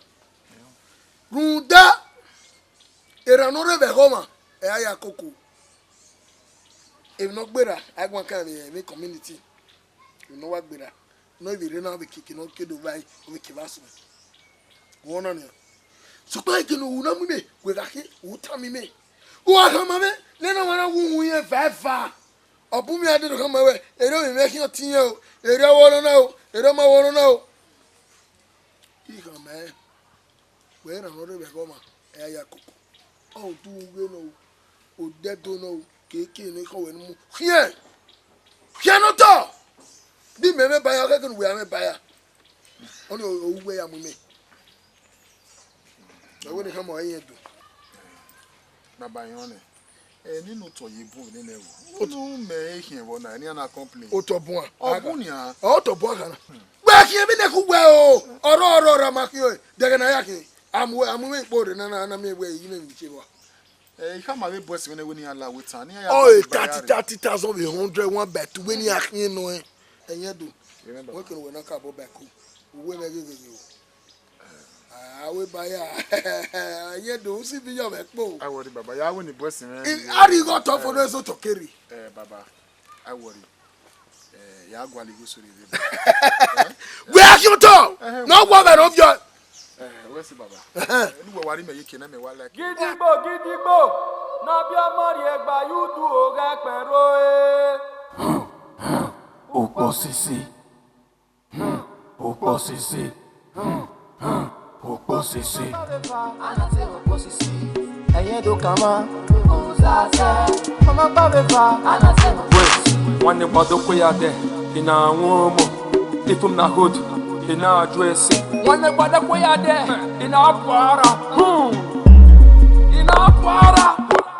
runda era no re be goma e aya koko e no gbera agwan kan mi community no wa gbera no bi re na be kiki no kedo vai o ki baso wona ni so pa ki no una mu me we ga ki u ta mi me o ha ma me le na wana wu ye fa obu mi ade do ka ma we e ro mi me ki o tin o e ro wo na o e ro ma wo na o i ka me we na no re be go ma e ya koko o du we no o de do no keke ni ko we mu hie no to di me baya ka kun we ame baya oni o we ya mu me e we ni ka mo yin do Baba yon ni no to ye bu ni na wo. O nu me hie wo na ni na complain. O to bu an. O bu ni an. O to bu an. Gba ki bi ne ku we o. Oro ra ma ki o. De ga na ya ki. Amu me po re na me we yi me bi che wa. How my boys when they ala with an oh 30,000 with 100 one bet to win ya no and you do working when I come back we make it I will buy ya do see be your back I worry baba ya when the boys how do you got up for those to carry baba I worry ya gwali go sorry where you talk no woman of your where's the baba you worry me you can me wa like gidigbo na bia mari egba yudu o ga pero Ukposisi. Ukposisi. Ukposisi. Anate ukposisi. Ẹ̀yin tó kàn wá. Mama babeva. Anate ukposisi. One the bottle ko ya de ina womo ifum na hood ina address one the bottle ko ya de ina para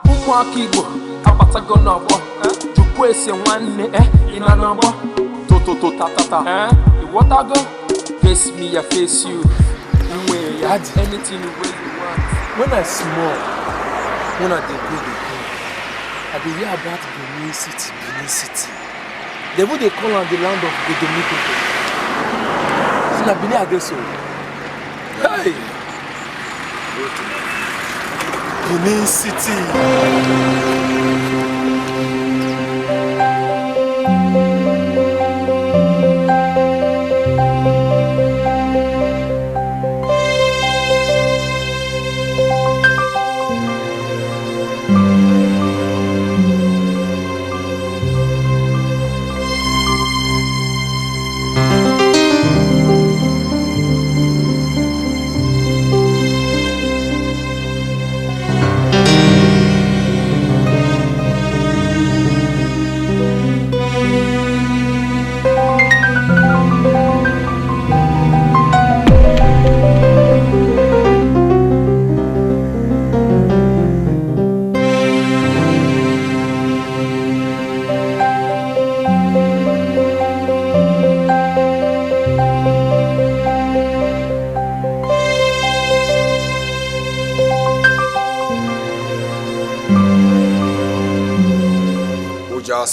Ukposisi apatago na bo Ukposisi nwanne ina na bo to ta iwotago face me I face you anyway you had anything the way you want when I small when I dey go I dey hear about Benin City they would they call on the land of Godomiko so na Benin Agreso hey Benin City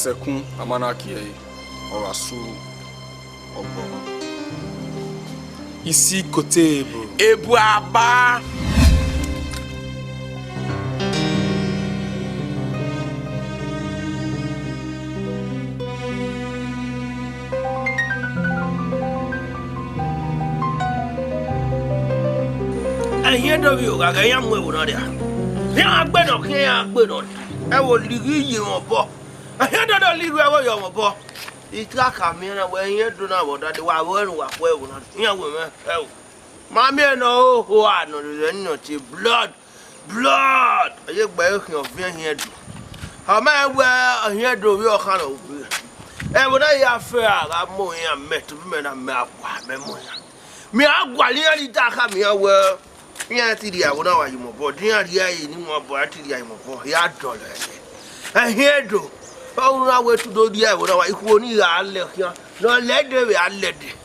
Asekun Amanaki Orasu Ogboma. Isi kote Ebu Aba. Here do you ga yam we wona dia. Ya agbe no ke ya agbe no. E wo ligi yi mo bo. Here do ligi we wo yo mo bo. Itra ka mi na we here do na wo da de wa wo wa ko e wona. Ya we me. E. Ma mi no ho ano no ti blood. Aye gba e kan ofi here do. Ha ma we here do we o kan o. E wo na ya fe ara mo yan met me na me akwa me mo yan. Me agwa li ali ta ka mi we. Yeah, I would know you more, but dear, you more about it. Ya dollar. I hear do. Oh, now where to do the I would know if only I left here. No, let them be I let it.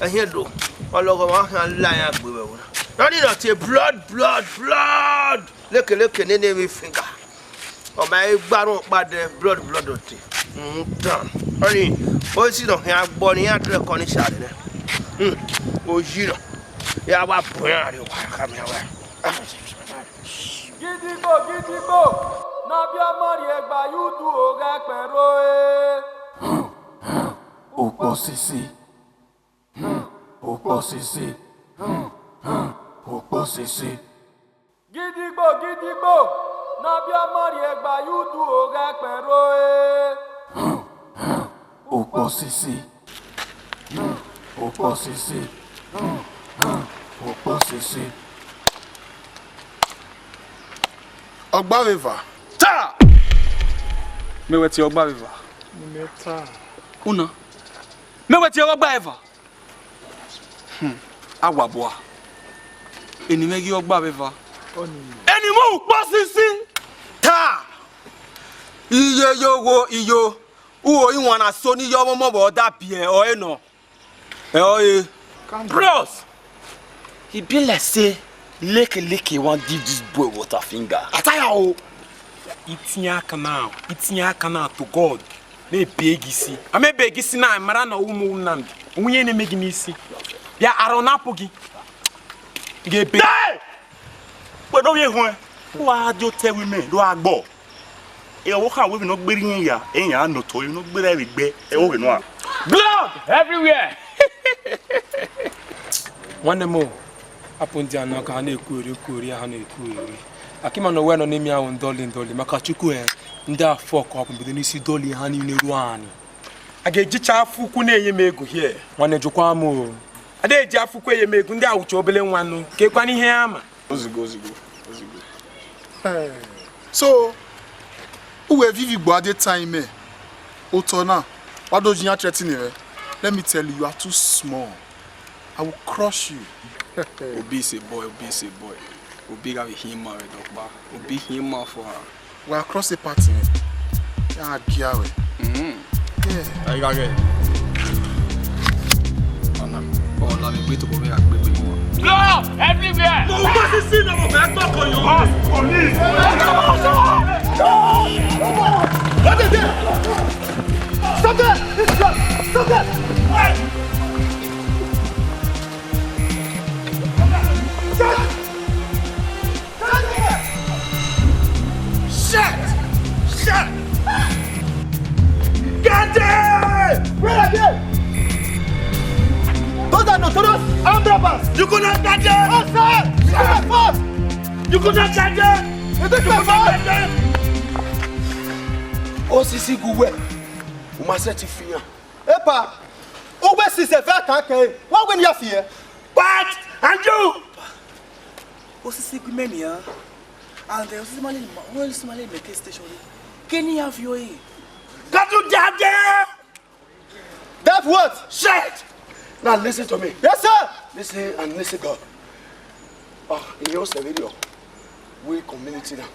I hear do. All over my lie up with not enough to blood. Look, and then every finger. Oh, my baron, but the blood. Done. Honey, what's it on here? Bonnie at the condition. Oh, you know. Yeah, what come here. Gidibo. Nabia Mari Egba Yudu Oga Pero. Ukposisi. Gidibo. Nabia Mari Egba Yudu Oga Pero. Ukposisi. Ogba River. Ta! Me weti Ogba River. Meta. Una. Me weti Ogba River. Awaboa. Eni megi Ogba River. Eni mo Ukposisi. Ta! Iyo. Uo iwana so ni yo mo bo da pie o eno. Bros. He be like say Leke want give this boy water finger. Ataya o. Itinya kana to God. Me begisi. Ame begisi na mara na umu unambi. Unye ne megi nisi. Ya arona pogi. Ge be. But no ye ho. Wa jo tell women do agbo. E wo kan we no gberi yin ya. Eyan no to you no gbere regbe. E wo we no a. Blood everywhere. One more. Aponti anaka ha na-ekuri ha na-ekuri. Akima no we no nemi ahụ ndoli maka Chukwu ndị afọ ka ọ bido n'isi doli ha niile ruo ani. A ga-ejicha afụkwu na-enye m ego here. Nwanne jukwa m o. A na-eji afụkwu enye m ego ndị awụcha obele nwannu. Kekwa n'ihe ama. Ozigo. So, uwe vivi gbo ade time oto na. Wado jinya threatening. Let me tell you are too small. I will crush you. Obi say boy. Obi got him married up. Obi him out for her. We are across the party. Yeah, Giawe. Yeah. I got it. Oh, let me wait to go back. Blood everywhere. No, what is it now? Back on you. Police. What is it? Stop that! Shut! Get it! Where again? Those are notorious armed robbers! You could not catch them! Oh, sir! You could not force! You could not catch them! You took my force! Osisi guwe. Umaseti fiya. Epa! Uwe si se fe kake. What when you fear? But and you! Osisi gumeni ya. And the Somali make station. Can you have your ear? Got you down there? That what? Shit! Now listen to me. Yes, sir! Listen and listen God. In your video, we community now.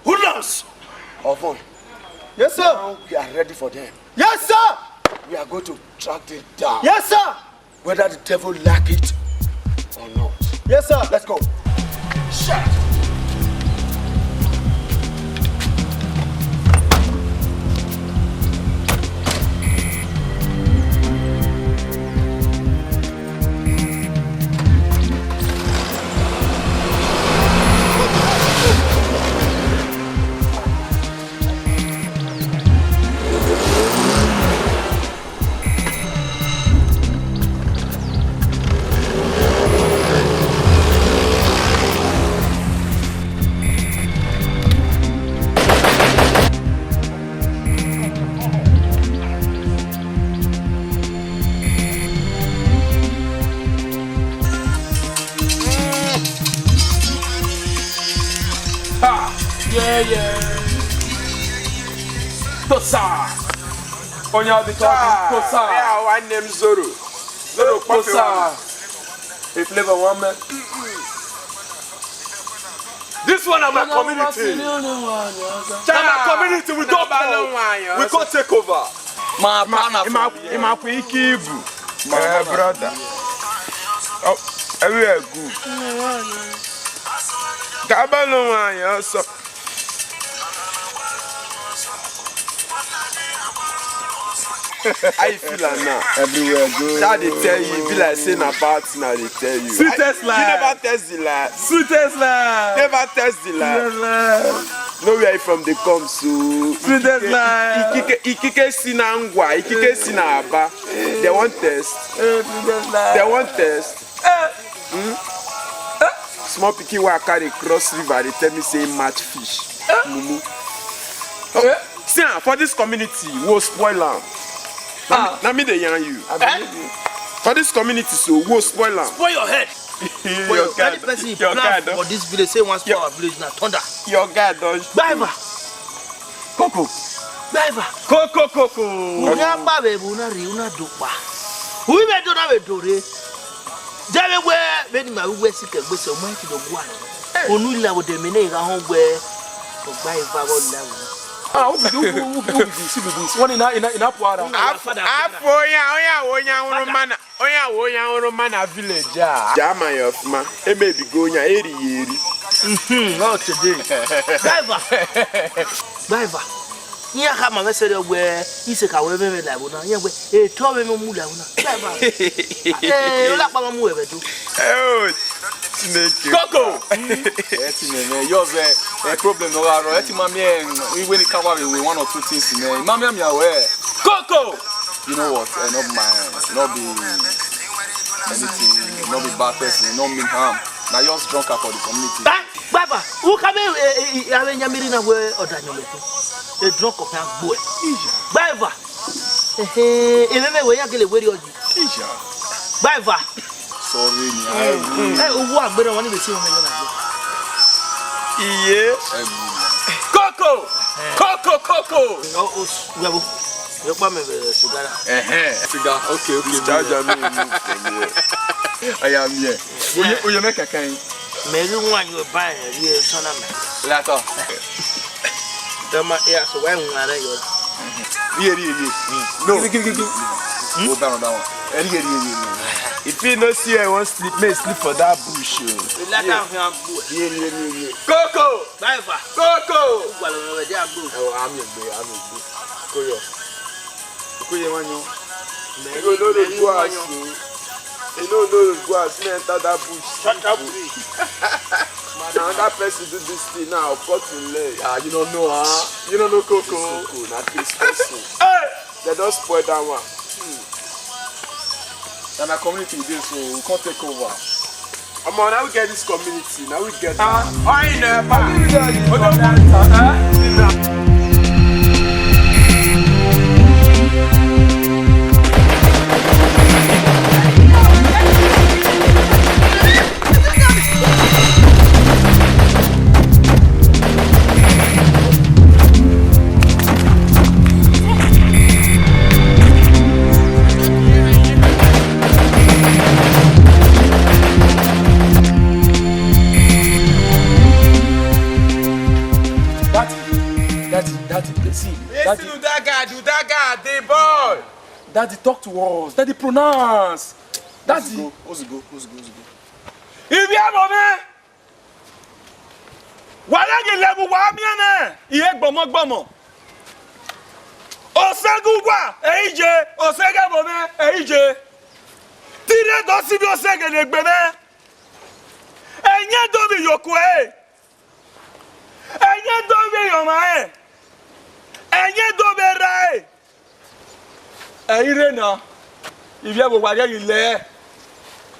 Who knows? Of one. Yes, sir! Now we are ready for them. Yes, sir! We are going to track them down. Yes, sir! Whether the devil like it or not. Yes, sir! Let's go. Shit! Tosa. Onya the talk. Tosa. Yeah, one name Zoro. Zoro Tosa. A flavor one man. This one is my community. My community, we don't follow. We can't take over. My partner. brother. Oh, everywhere good. Kabalo one, also. I feel like now. Everywhere good. That they tell you, be like saying about now they tell you. Sweetest lie. You never test the lie. Sweetest lie. Never test the lie. Know where from they come so. Sweetest lie. Ikike sinangwa, ikike sinaba. They want test. They want test. Small picky wa carry cross river. They tell me say match fish. Mumu. See, for this community, we'll spoil them. Now me they yarn you. For this community, so we'll spoil them. Spoil your head. Your guy, your guy for this village say once for our village now thunder. Your guy don't. Driver. Coco. Driver. Coco. Una babe, una ri, una dopa. We be do na we do re. Jale we be ni ma we sick gbe so mo ti do gwa. Onu ila wo de me na ga hon gbe. To driver go la wo. Ah, who one in a power. Oya mana village. Jama of ma. E may be going eri. Not today. Driver. Nya kama mesere we ise ka we me la wo na nya we e to me mu la wo na. Driver. Ola pa mu e be do. Coco! You have a problem. No, I when it comes with one or two things. Mammy, I'm aware. Coco! You know what? Not be anything, not be bad person, not mean harm. Now you're just drunk for the community. Baba, who come in? I mean, you're aware or Daniel. A drunk of that boy. Baba. Remember where you're going to Baba. Sorry, what better one to see him? Coco! Cigar. Okay. I am here. Will you make a kind? Maybe one you buy a real son of me. Later. So when No. Go down. If you no see I won't sleep, may sleep for that bush. Coco! Driver. Coco! I'm your boy. You know, go and enter that bush. Shut up. Now that person do this thing now, cut your leg. You don't know, huh? You don't know Coco. Not this person. They don't spoil that one. And our community is so we can't take over. Now we get this community. Now we get Daddy, talk to us. Daddy, pronounce. Daddy. Who's go? If you have a what are you level? Wamiana? Yegbomo. Osagugwa, AJ, Osaga Bome, AJ. Tire dosibi Osaga Negbeme. Enya dobi yokwe. Enya dobi yomae. Enya dobi rai. Irena, if you have a wire, you lay.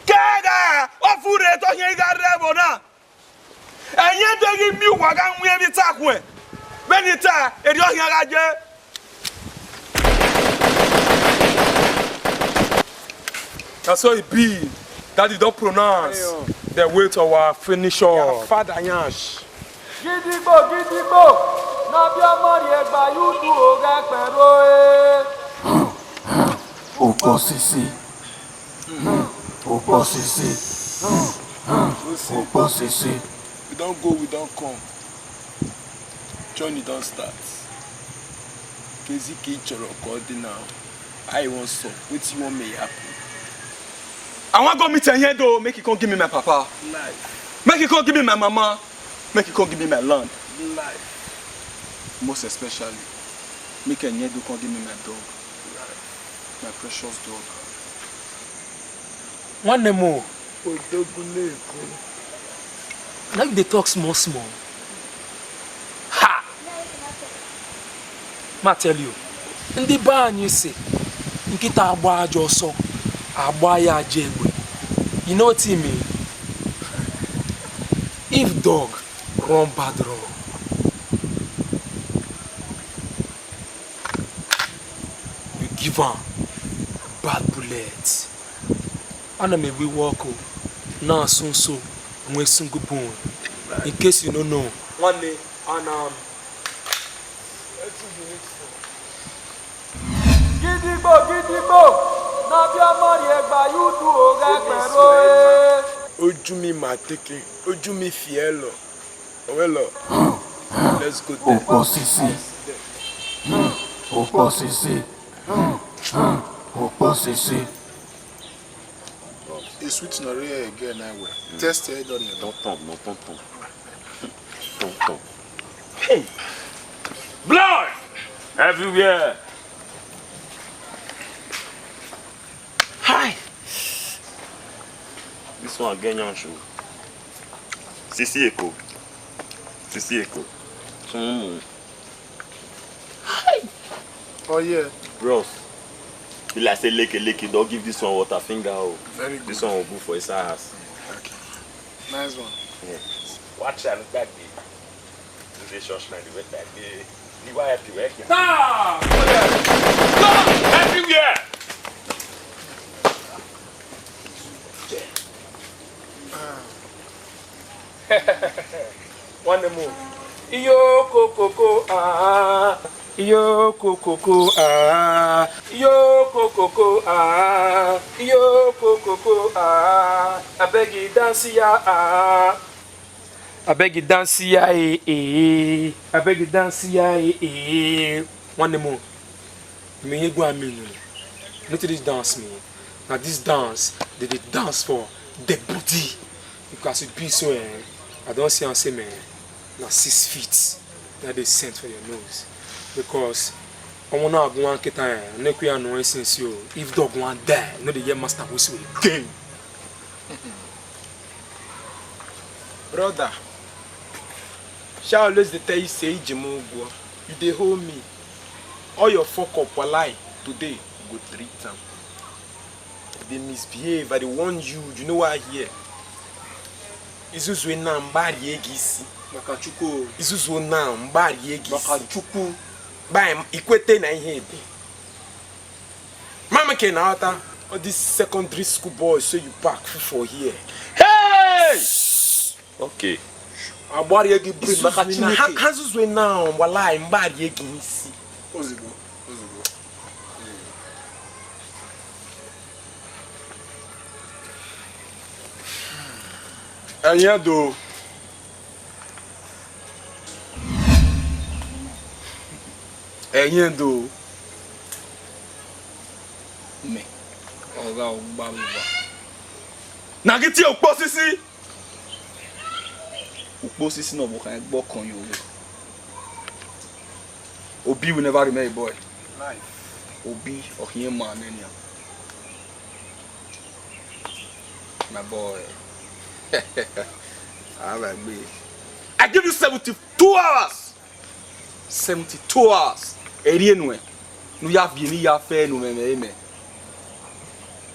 Gaga, Ofure, talking Garabona. And yet, they give me Wagan, we have it up with. Benita, and you're here. That's how it be. Daddy, don't pronounce the way to our finisher. Father Yash. Gidigbo, na bia mori egba yudu oga pero Ukposisi. Ukposisi. Ukposisi. We don't go, we don't come. Journey don't start. Kezike choro kodi now. I want so. What you want me happen? I want go meet here though. Make you come give me my papa. Life. Make you come give me my mama. Make you come give me my land. Life. Most especially, make a do come give me my dog. My precious dog. One more. Now you dey talk small. Ha! Ma tell you, ndị be anyị si nkịta agba aja ọsọ agba ya aja egbe. You know what I mean? If dog run bad run, you give am bad bullet. Ana me we walk now so when single bone. In case you don't know, one day and Gidigbo, na bia mori egba yudu oga pero Ojumi mateke, Ojumi fielo. Owelo. Let's go there. Ukposisi. Ukposisi. Ukposisi. The switch no real again anyway. Test it on your Tonton. Hey! Blood! Everywhere! Hi! This one Kenyan show. Sisi Eko. Hi! Oh yeah. Bros. Be like say leke, don't give this one water finger. Oh. Very good. This one will go for his ass. Okay. Nice one. Yeah. Watch out, back there. This is church man, the way back there. You are happy, right? Ah! Everywhere! One more. Iyo kokoko ah. Iyo kokoko ah. Iyo kokoko ah. Iyo kokoko ah. I beg you dance ya ah. I beg you dance ya I beg you dance ya One more. Me go aminu. Not this dance me. Now this dance, they dance for the body. Because it be so I don't see and say man. Now 6 feet that they sent for your nose. Because I want to have one time, I know since you if dog one die, no the year master whistle again. Brother, shall always tell you say Jimogo, you dey hold me. All your fuck up lie today go 3 times. They misbehave, I warn you, you know what I hear. Izuzu na mbari egisi. Makachuku. Izuzu na mbari egisi. Makachuku. Ba ikwete na ihe ebe. Mama ke na ata all these secondary school boys say you back for here. Hey! Okay. Agbari egi bring Makachineke. Hazuzu na wallahi mbari egisi. Ozibo. Anyado. Anyado. Me. Oga Ogbaluba. Na get your Ukposisi. Ukposisi no bokan egbo kan yo. Obi will never remain a boy. Life. Obi okiye man enya. My boy. I give you 72 hours. 72 hours. Erienwe. Nu ya vie ni ya fe nu me.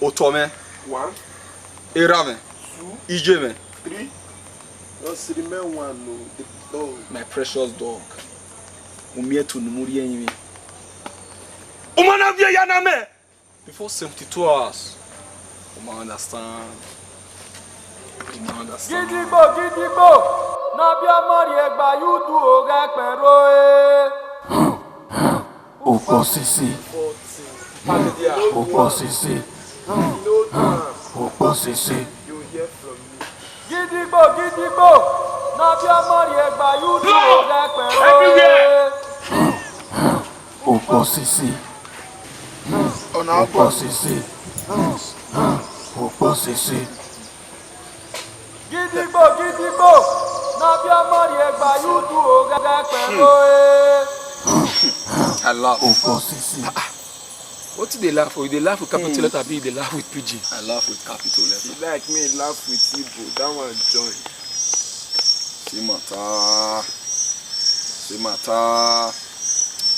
Otome. 1, Erame. 2, Ijeme. 3. Just remember one no. The dog. My precious dog. Umie to numuri enyi. Umana vie yana me. Before 72 hours. You understand. Gidigbo. na bia mari egba yudu oga pero Ukposisi. Ukposisi. Ukposisi. Gidigbo, na bia mari egba yudu oga pero Ukposisi. Ukposisi. Ukposisi. Gidigbo, na bia mari egba yudu oga pero I laugh. Ukposisi. What did they laugh for? They laugh with capital letter B, they laugh with PG. I laugh with capital letter. You like me, laugh with Igbo. That one join. See matter.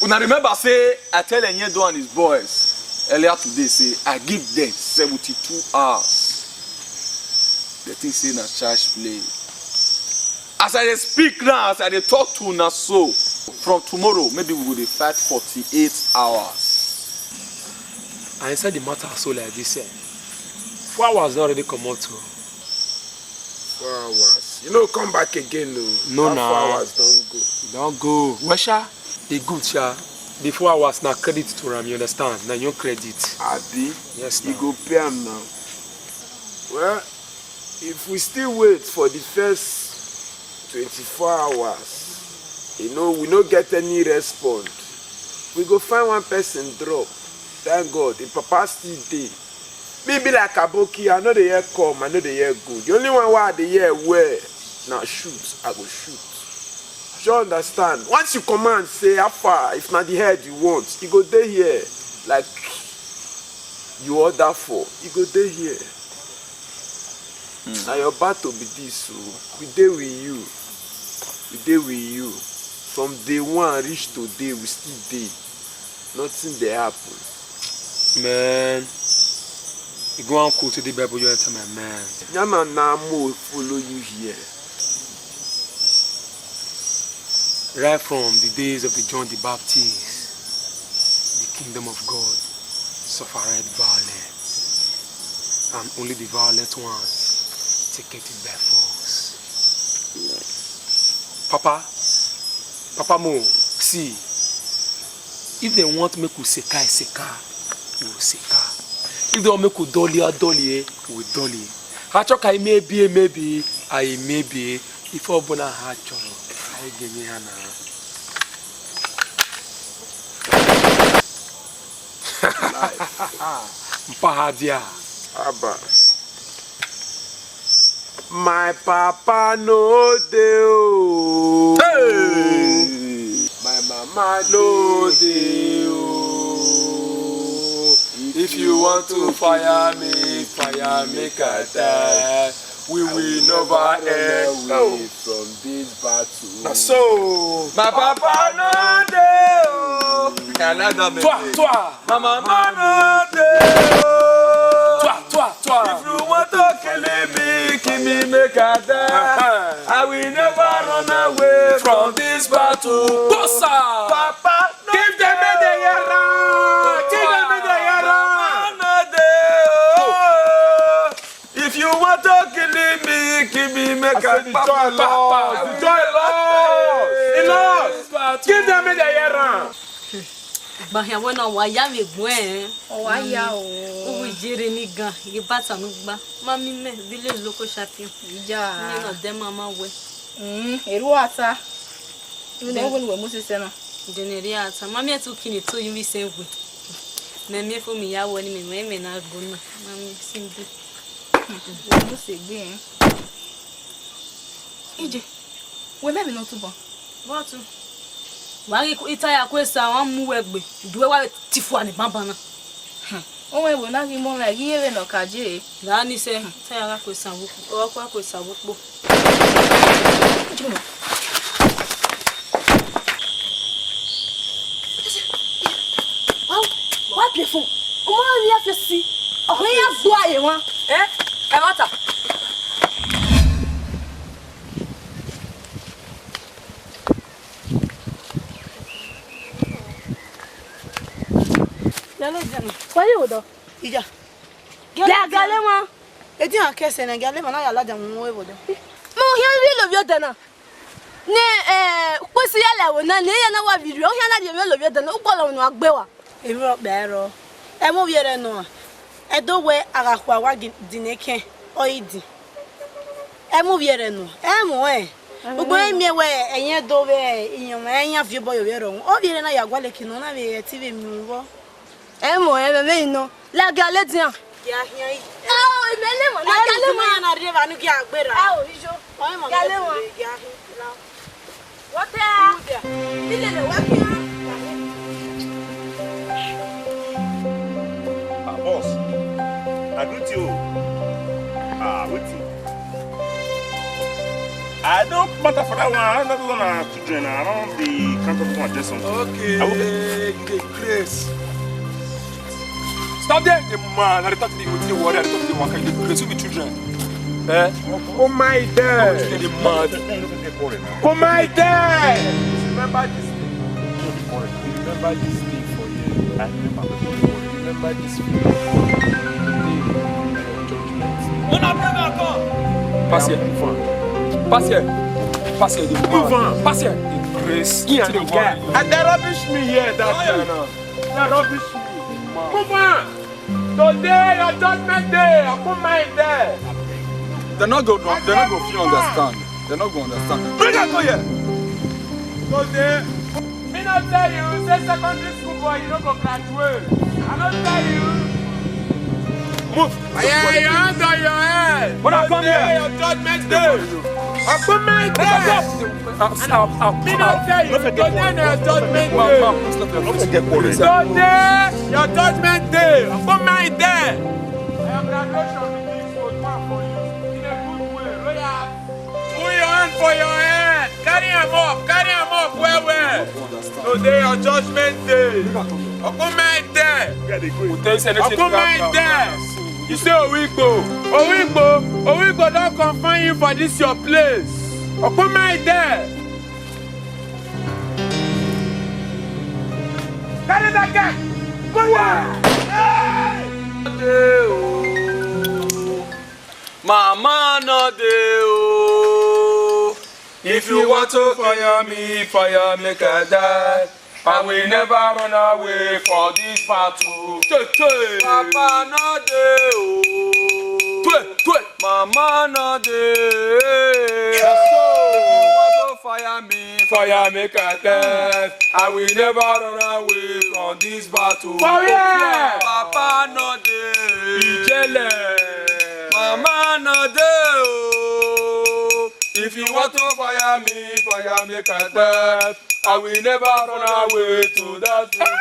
Una remember say I tell Enyedo and his boys earlier today say I give them 72 hours. The thing say na charge play. As I dey speak now, as I dey talk to una so, from tomorrow maybe we will dey fight 48 hours. I answer the matter so like this. 4 hours already come out. 4 hours. You know, come back again, no. No, 4 hours don't go. Wesha, the good sha. The 4 hours now credit to Ram, you understand? Now your credit. Abi? Yes, you go pay him now. Well, if we still wait for the first 24 hours, you know, we don't get any response. We go find one person drop. Thank God, the papa still dey. Maybe like Aboki, I know the year come, I know the year good. The only one why the year wear, now shoot, I go shoot. You understand? Once you command, say how far, if not the head you want, you go there here, like you order for, you go there here. Now your battle be this, so we dey with you. We dey with you. From day one reach today, we still dey. Nothing dey happen. Man, you go and cool to the Bible, you enter my man. Yana Namo follow you here. Right from the days of the John the Baptist, the kingdom of God suffered violence, and only the violent ones take it by force. Papa Mo, see, if they want me to seka, we will seka. If they want me to dolly, we will dolly. Hachoka maybe, I maybe, if I bona hacho, I give me hana. Mpahadia. Abba. My papa no dey. Hey. My mama no dey. If you want to fire me, make a die. We will never end away from this battle. Now so, my papa no dey. Toi. My mama no dey. Toi. If you want to kill me, make a die. I will never run away from this battle. Bossa! Papa, no give them the yara. Give them the yara. If you want to kill me, make a die. Enough. Give them the yara. Bahia wana waya me gwen waya o o jere ni gan ye bata nu gba mami me village local shopping ja ni no dem mama we eru ata you dey even we must say na deneri ata mami etu kini to you we say we na me fo mi ya wo ni me na go na mami simbi we must say gbe ije we me no to bon what wari itaya kwesa wan mu egbe duwe wa tifu ani baba na o we wo na ki mo like yere no kaje da ni se taya ga kwesa wuku o kwa kwesa wupo wa plefon o mo ri afesi o ya fu aye won e mata Why you do? Ija. Galema. Edi an kese na galema na ya laja mu we bodo. Mo here we love you dana. Ukposisi yale wona ne ye na wa video hia na de me lo de no ukpolo no agbewa emi okpero e mo wiere no edo we agakwa wa dineke oidi e mo wiere no e mo ugbo emi we enye do we inyoma enya fi boyo wiere o wiere na ya gwale kino na be TV mi wo e mo me no la gale dian ya hia yi imele mo na gale mo na river nu ki agbera ijo o mo gale mo ya hia. What the? Boss, I greet you. Waiting. I don't matter for that one. I'm not gonna children around the counter for just something. Okay, Grace. Stop there, the man. I thought they would do what I thought they were going to do with children. Oh my God! Oh my God! Remember this thing. Remember this thing for you. I remember this thing. Pass here. Pass here. Pass here. Move on. Pass here. Grace. And they rubbish me here. They rubbish me. Move on. Today, your judgment day. I put mine there. They're not going to understand. They're not going to understand. Bring that to here. Today, me not tell you, say secondary school boy, you don't go graduate. I don't tell you. Move. You under your head. When I come here, your judgment day. I put my there. Me not tell you, today your judgment day. Today, your judgment day. I put my there. I am graduation meeting for you. Put your hand for your head. Carry him up, where? Today your judgment day. Open my there. Open my there. You say Owigbo don't confine you for this your place. Open my there. Carry that guy. Go Mama no dey oh. If you want to fire make I die. I will never run away for this battle. Papa no dey oh. Mama no dey. If you want to fire make I die. I will never run away from this battle. Papa no dey. Be jealous. Mama no dey oh. If you want to fire make I die. I will never run away to that region.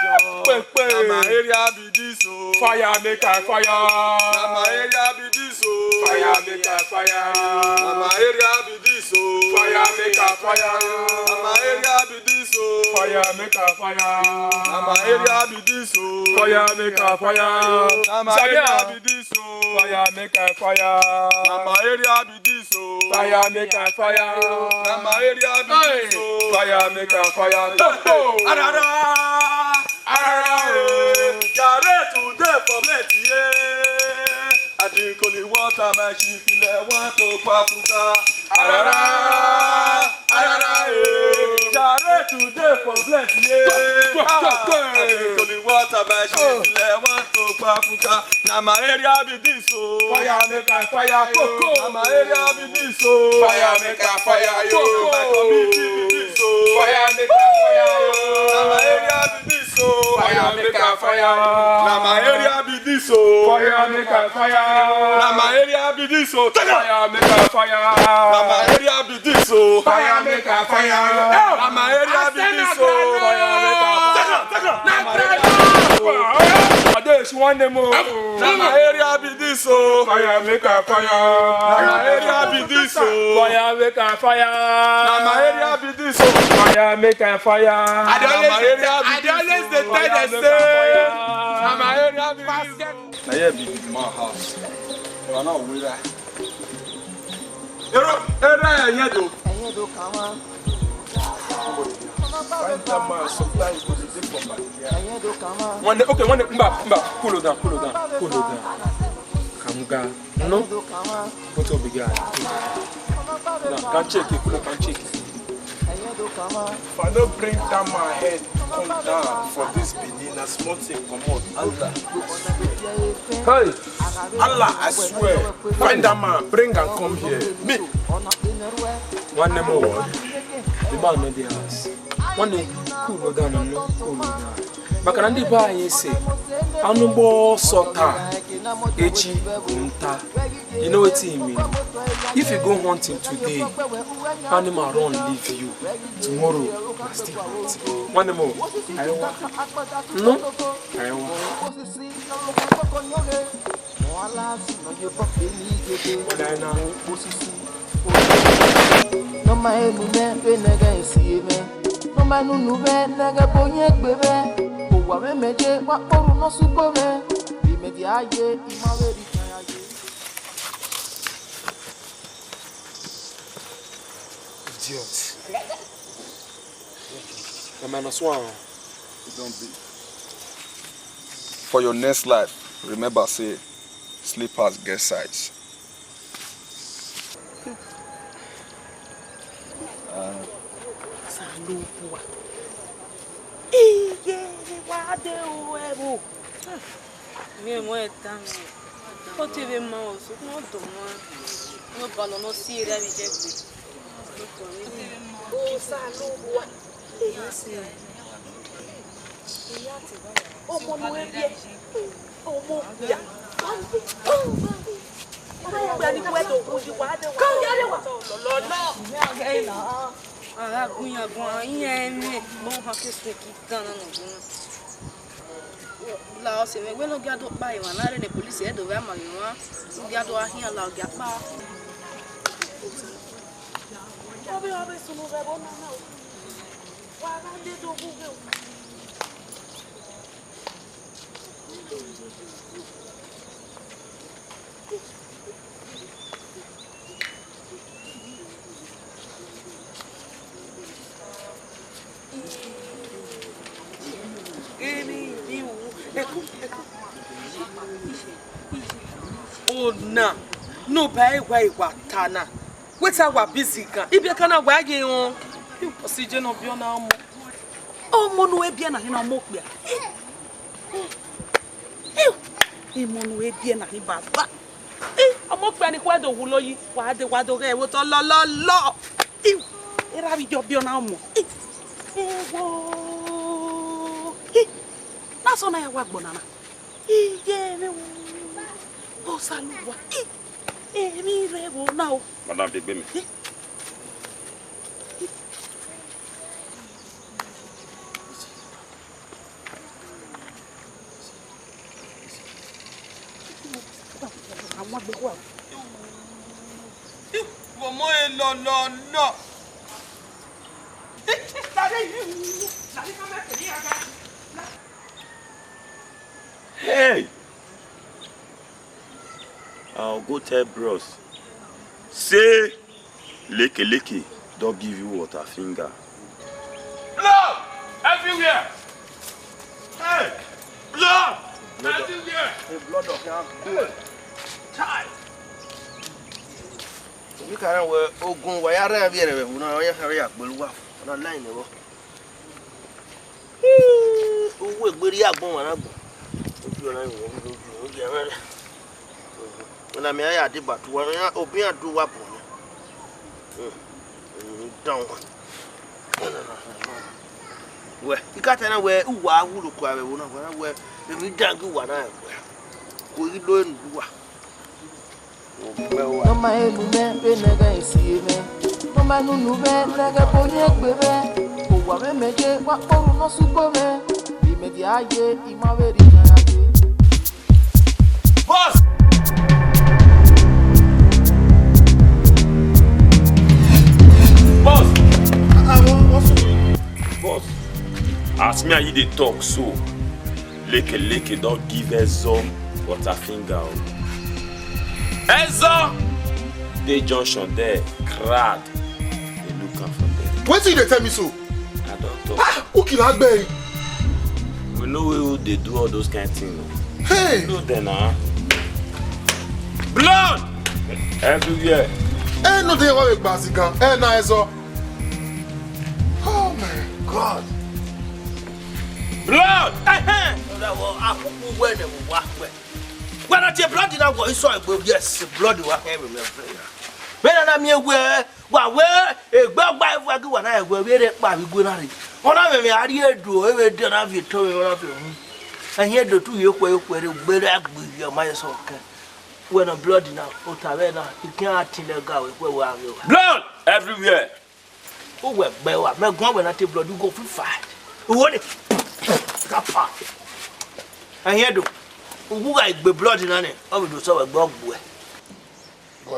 My area be this oh. Fire make I fire. My area be this oh. Fire make I fire. My area be this oh. Fire make I fire. My area be this oh. Fire make I fire. My area be this oh. Fire make I fire. My area be this oh. Fire make I fire. My area be this oh. Fire make I fire. My area be this oh. Fire make I fire. Arara, jare today for plenty. I drink only water, my sheep want to papuka. Arara, jare today for plenty. I drink only water, my sheep want to papuka. Now my area be this oh. Fire make I fire coco. Now my area be this oh. Fire make I fire yo. My community be this oh. Fire make I fire yo. Now my area be this oh. Fire make I fire. Now my area be this oh. Fire make I fire. Now my area be this oh. Fire make I fire. Now my area be this oh. Fire make I fire. Now my area be this oh. Fire make I fire. One day more. Now my area be this oh. Fire make a fire. Now my area be this oh. Fire make a fire. Now my area be this oh. Fire make a fire. I always the tell the same. Now my area be this. Now here be my house. You are not with that. Edo, come on. Sometimes one day, cool down. Kamuga, no? Put up the guy. Can't check it, can't check it. If I don't bring down my head, come down for this Benin, a small thing, come on. Allah. Hey, Allah, I swear. Find that man, bring and come here. Me. One name more. The man no the house. One day, cool no down no cool no down. Bakanandi ba yese. Anubo sota. Echi unta. You know what it mean? If you go hunting today, animal run leave you. Tomorrow, you still hunting. One more. I don't want. No? I don't want. What I know? No my woman, nigga, see me. No man, no man, nigga, bonnet, baby. Oh, what I made it, what no super. We made the idea in my way. Idiot. The man was one. Don't be. For your next life, remember, say, sleepers get sides. Lá você vê quando gado pai uma área de polícia do vema não o gado a rinha lá o gado pa Obe isso não vai bom não vai de do Google Oh na, no pay way watana. What's our busy can? If you can't wagging on, you Osagie no be on our mo. Oh, Mono Ebiana in our mokbia. Mono Ebiana in Baba. A mock penny quado will you, why the waddle gay with a la. It have your be on our mo. That's on our work, Bonana. Oh, Salua. Me rebel now. Madame de Benin. I want the world. No. Hey! I'll go tell bros. Say, Leke, don't give you water finger. Blood! Everywhere! Hey! Blood! Everywhere! The blood of your good. Child! You can't wear Ogun, why are you here? We know you hurry up, but what? On a line, who will be up on when I may I did but when I open a do up down. Well, you got anywhere who are who look where where we don't go what I am. We don't do No my woman, nigga, see me. No man, no man, nigga, bonnet, baby. Oh, what I made it, what no super. We made the idea in my way. Boss! Boss, ask me how you dey talk so. Leke don't give Ezo water finger. Ezo! The junction there, crowd. They look up from there. What did they tell me so? I don't talk. Ah, okay, Agbe. We know who they do all those kind of things. Hey! You know them, huh? Blood! Everywhere. Hey, no, they want a basic gun. Hey, nice. God. Blood! When I take blood in our voice, so I go, yes, blood will have me. When I'm here, where a bell by when I will read it by good night. One of them, I hear do every day of your toy of him. And here the 2 years where you better with your my soul. When a blood in our Otavena, you can't tell a guy where are you? Blood! Everywhere! Oh, well, my God, when I take blood, you go for fight. Who want it? And here do. Who I be blood in it? I will do so a dog boy. Go.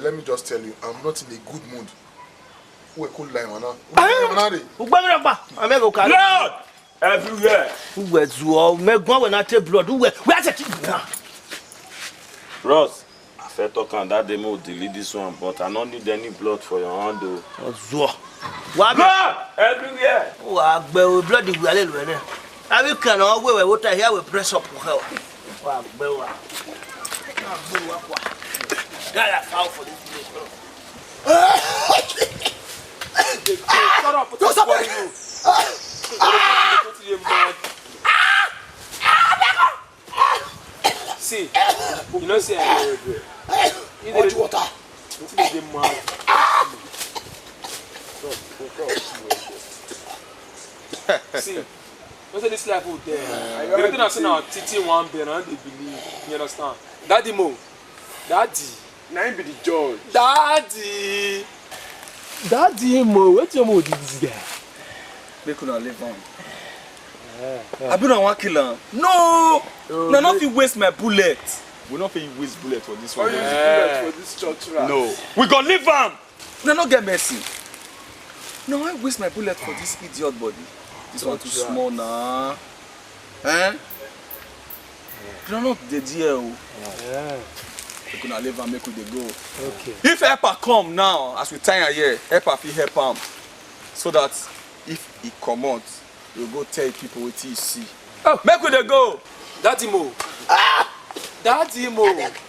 Let me just tell you, I'm not in a good mood. Who could lie, man? Blood! Everywhere! Who was you all? May go when I take blood. Who were it? Ross, I felt talking that demo delete this one, but I don't need any blood for your hand though. Blood! Everywhere! Oh, I bear bloody well. I will can all wear what I hear will press up for her. That I found for this place. Shut up! What's up? See, you know, see, I know water. See, what's this life out there? Everything I see now, Titi one bear, and they believe. You understand? Daddy Mo, Daddy, now be the judge. Daddy Mo, what's your mo this guy? They couldn't live on. I been on one killer. No, no, not if you waste my bullet. We not pay waste bullet for this one. Use bullet for this church, right? No. We gonna leave him! No, not get messy. No, I waste my bullet for this idiot body. This one too small now. Eh? You're not the deal. Yeah. We couldn't live and make they go. Okay. If Epa come now, as we tie here, Epa will help him. So that if he come out, we'll go tell people what he see. Oh, make they go! Daddy Mo. Daddy Mo.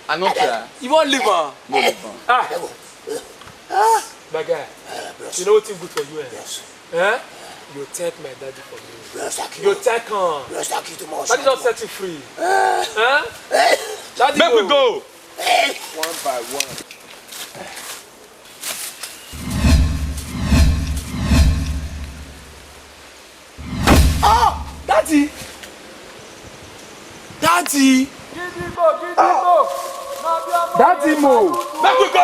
I not care. You won't leave her? No leave her. My guy, you know what's good for you? Yes. Eh? You take my daddy for me. You take her. Daddy just set you free. Daddy Make we go! One by one. Oh! Daddy! Daddy! Daddy Mo! Make we go!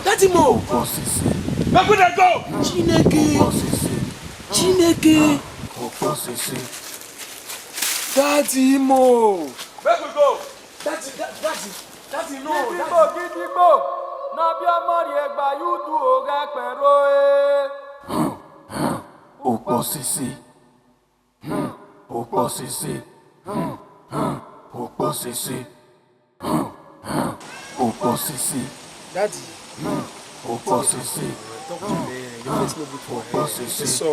Daddy Mo! Make we go! Chineke! Daddy Mo! Make we go! Daddy, no! Gidigbo! Nabia mari egba yudu oga pero Ukposisi. Ukposisi. Ukposisi. Ukposisi. Daddy. Ukposisi. Talk to me. Your face no good for Ukposisi. So,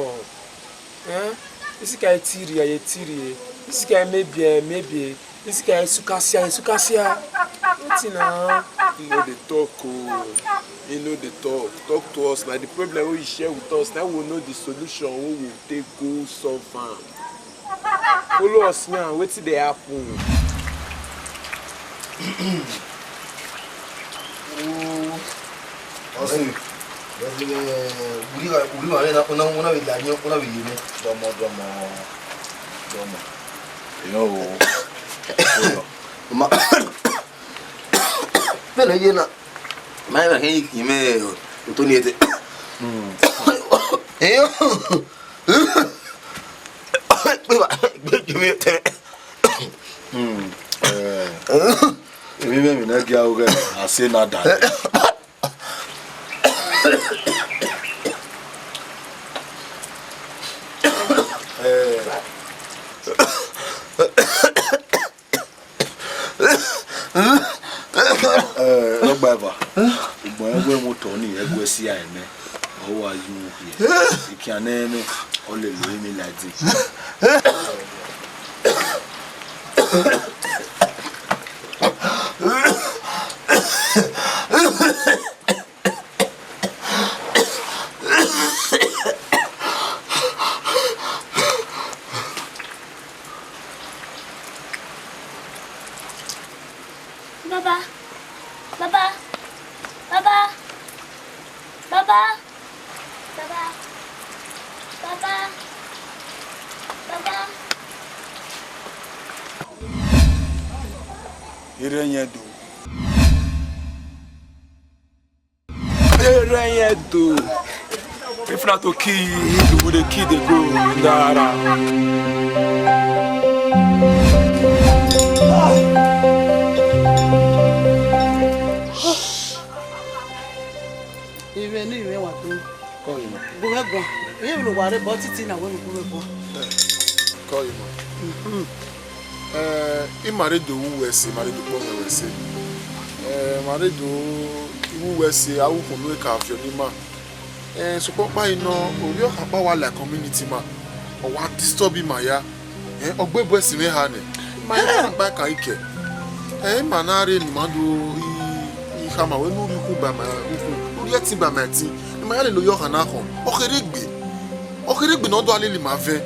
this guy tiri. This guy maybe. This guy sukasia. What's now? You know the talk, you know the talk. Talk to us. Like the problem we share with us, now we know the solution. We will take go solve them. Follow us now. What's the happen? Pena yena. Mai ba hen kime to ni ete. Eh. Kime ete. Mimi na gia oga ase na da. Lọ́gbàbà ìgbọ̀n ẹgbẹ́ mọ́tò ní ẹgbẹ́ sí àìmẹ́ ọwọ́ ayé wọn yẹ ìkíànẹ́ ẹnu ọlẹ̀ lórí mi láti. Baba. Baba. Baba. Baba. Baba. Baba. Baba. Irenyedo. Irenyedo. If not to kill, you would kill the go. Dara. Even if you want to go ahead. You will worry about it in a way. Call you. I married the USA, married the Pong USA. Married the USA, I will come wake up your name. So, Papa, you know, we are about like community man. Or what disturbing my ya? Or Bebes in a honey. My back I care. Manari, Madu, Hama, when you by my yet by my team. My little Yohana home. Okirigbe no do alele ma ve.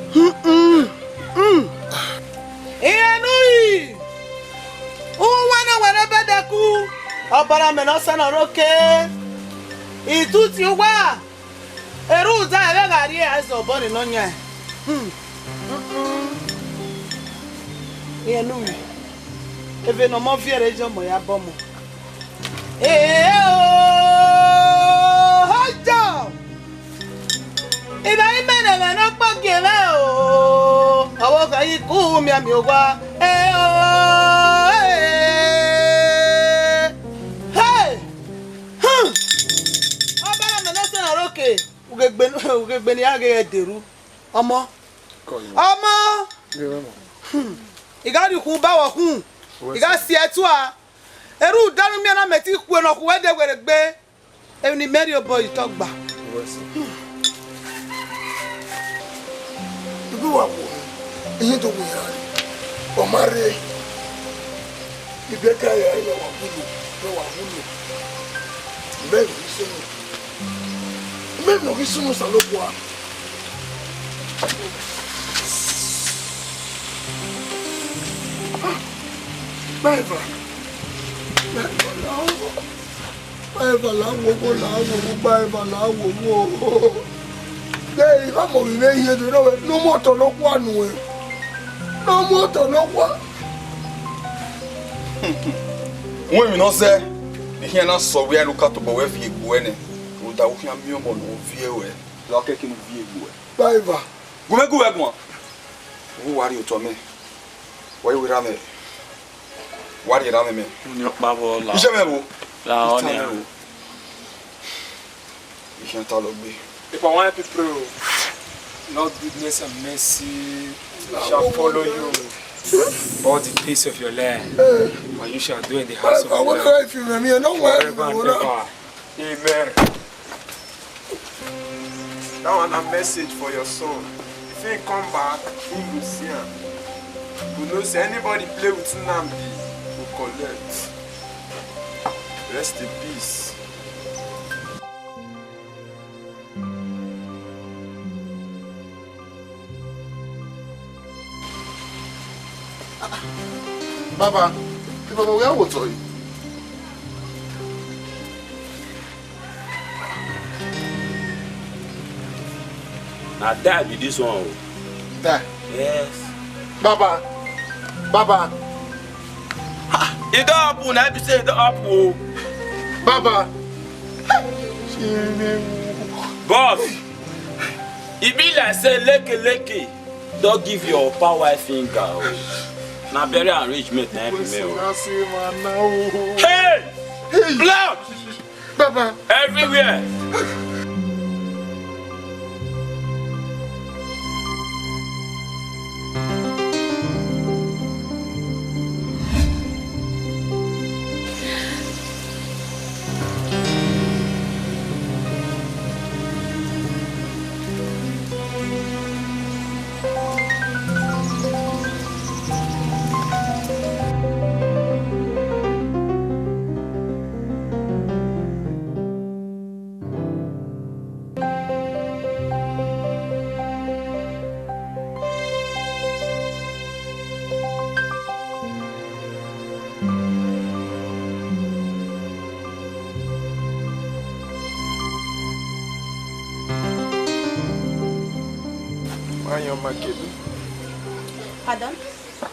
Iyanui. Uwana wena bedeku. Obara me no sana roke. Ituti wa. Eru za ebe gari ezo boni no nya. Iyanui. Eve no mo fiere jo mo ya bomo. Haja. Iba imene me no pokele o. Awo ka yi ku mi ami ogwa. Hey. Abara me no se na roke. Ugegbe ni age ederu. Omo. Omo. Iga di ku ba wo kun. Iga si etu a. Eru danu mi na meti ku no ku we de were gbe. Eni Mary boy to gba. Iye to we are. Omare. Ibeka ya ile wa bulu, wa bulu. Mbego isunu. Mbego isunu salopwa. Baiva. Baiva la wo. Hey, I'm going to be here. No more to look one way. No more to look one. When you know, say, the here not so we are looking to go if you go in. Without him, you will not view it. Like a king view. Baiva. Go. Who are you to me? Why we run it? What are you running me? Your bubble. You shall La on you can't tell me. If I want people, Lord goodness and mercy shall follow you all the days of your life, and you shall do in the house of the Lord forever and ever. Amen. That one a message for your son. If he come back, he will see him. You know, say anybody play with Namdi will collect. Rest in peace. Baba, where was you? Now that be this one. That? Yes. Baba. It don't happen, I be say it don't happen. Baba. Boss, it be like say leke. Don't give your power finger. Now bury arrangement na every meal. Hey! Blood! Baba! Everywhere! Fine, your market. Pardon?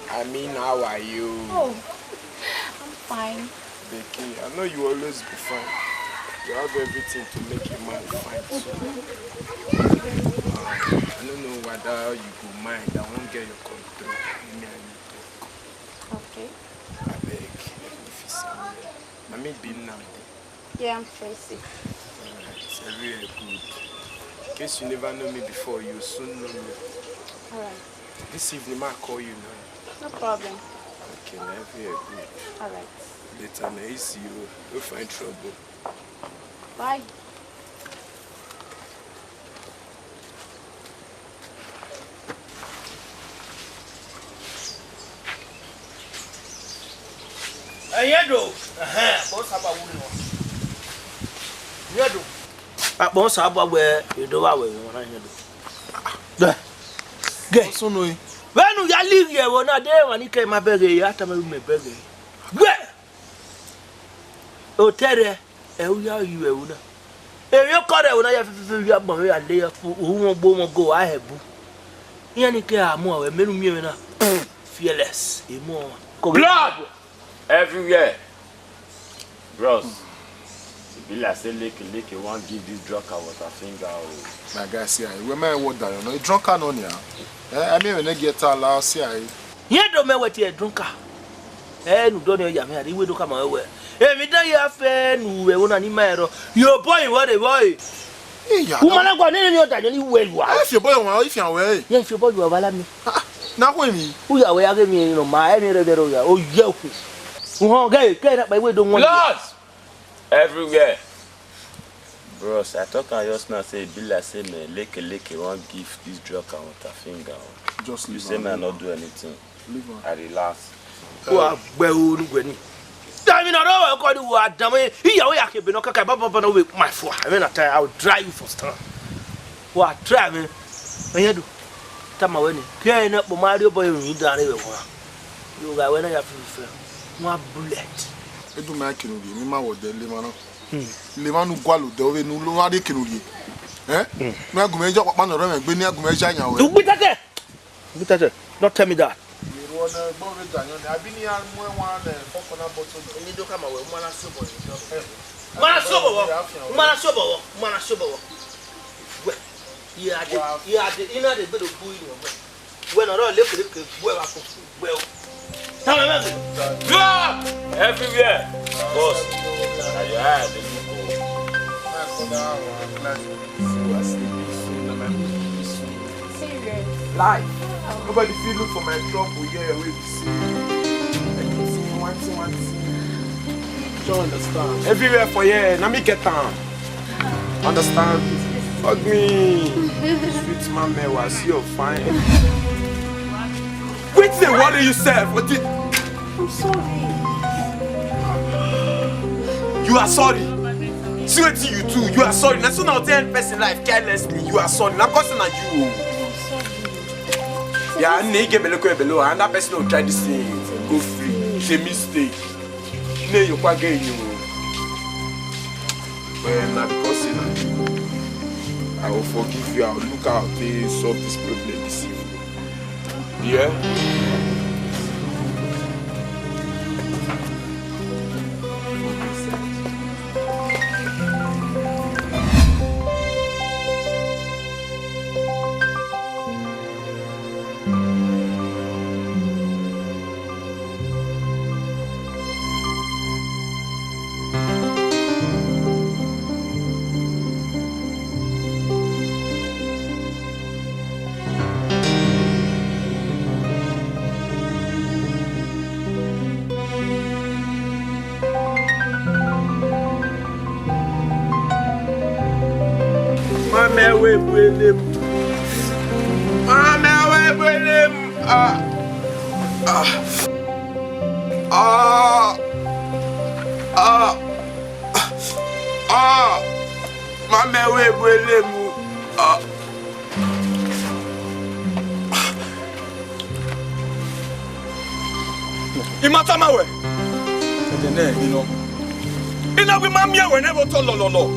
I mean, how are you? Oh, I'm fine. Becky, I know you always be fine. You have everything to make a man fine too. I don't know whether you go mind. I won't get your control. Me and you talk. Okay. I beg. If it's I may be now. Yeah, I'm Tracy. It's very good. In case you never know me before, you soon know me. Alright. This evening, I'll call you now. No problem. Okay, now very good. Alright. Later, I see you. You'll find trouble. Bye. Edo, boss about wood. Edo. Boss about where you do our way when I do. Get so no. When you leave here, when I there when he came my baby, after my baby. Where? Oh, Terry, you are you. If you call it when I have your boy and they who won't go, I have boo. Yannick, more, a fearless, a more. Blood! Everywhere. Bros. Be like say lick won't give this drunk a water finger. My guy, see, we may water, you know, drunk on here. I mean, when I get allowed, see, you don't know what you're drunk. And don't know your man, he will come away. Every day you have fair, we won't any matter. Your boy, what a boy. Woman, I'm going to know that you will. If your boy, if you're away, yes, your boy will allow me. Now, when me, who are we me, you know, my any other, oh, yo. Get up my way, don't want Blood! Everywhere. Bros, I talk on just now say, Bill, I say, me, lick won't give this drug and water finger. Just you say, man, not do anything. I relax. Well, I mean, I don't know what damn it. Here we are, keeping no with my foot. I mean, I will drive you for start. What, try me? When you do, come away. Carrying up my boy, you down here. You got when I have to one bullet. I do my kinu di, mi ma wo de le ma no. Le ma nu gwa lo de o nu lo wa de kinu di. Me agume jo papa no re me gbe ni agume ja yan we. You bitate. Not tell me that. You want to go with Daniel. I been here more one coconut bottle. You need to come away. Mana sobo. Mana sobo. Well, you had the inner the bit of boo. When I don't look well. Everywhere. Boss. Life. Nobody feel look for my trouble here we see. I can see one thing. Don't understand. Everywhere for here. Now me get down. Understand? Fuck me. Sweet man, I see you fine. Wait, what do you say? I'm sorry. You are sorry. See what you do. You are sorry. Now so now 10 person life carelessly. You are sorry. Now question on you. I'm sorry. Yeah, nigga below and that person will try this thing. Go free. It's a mistake. No, you can't get you. Well, now because I will forgive you. I will look out to solve this problem this evening. Yeah?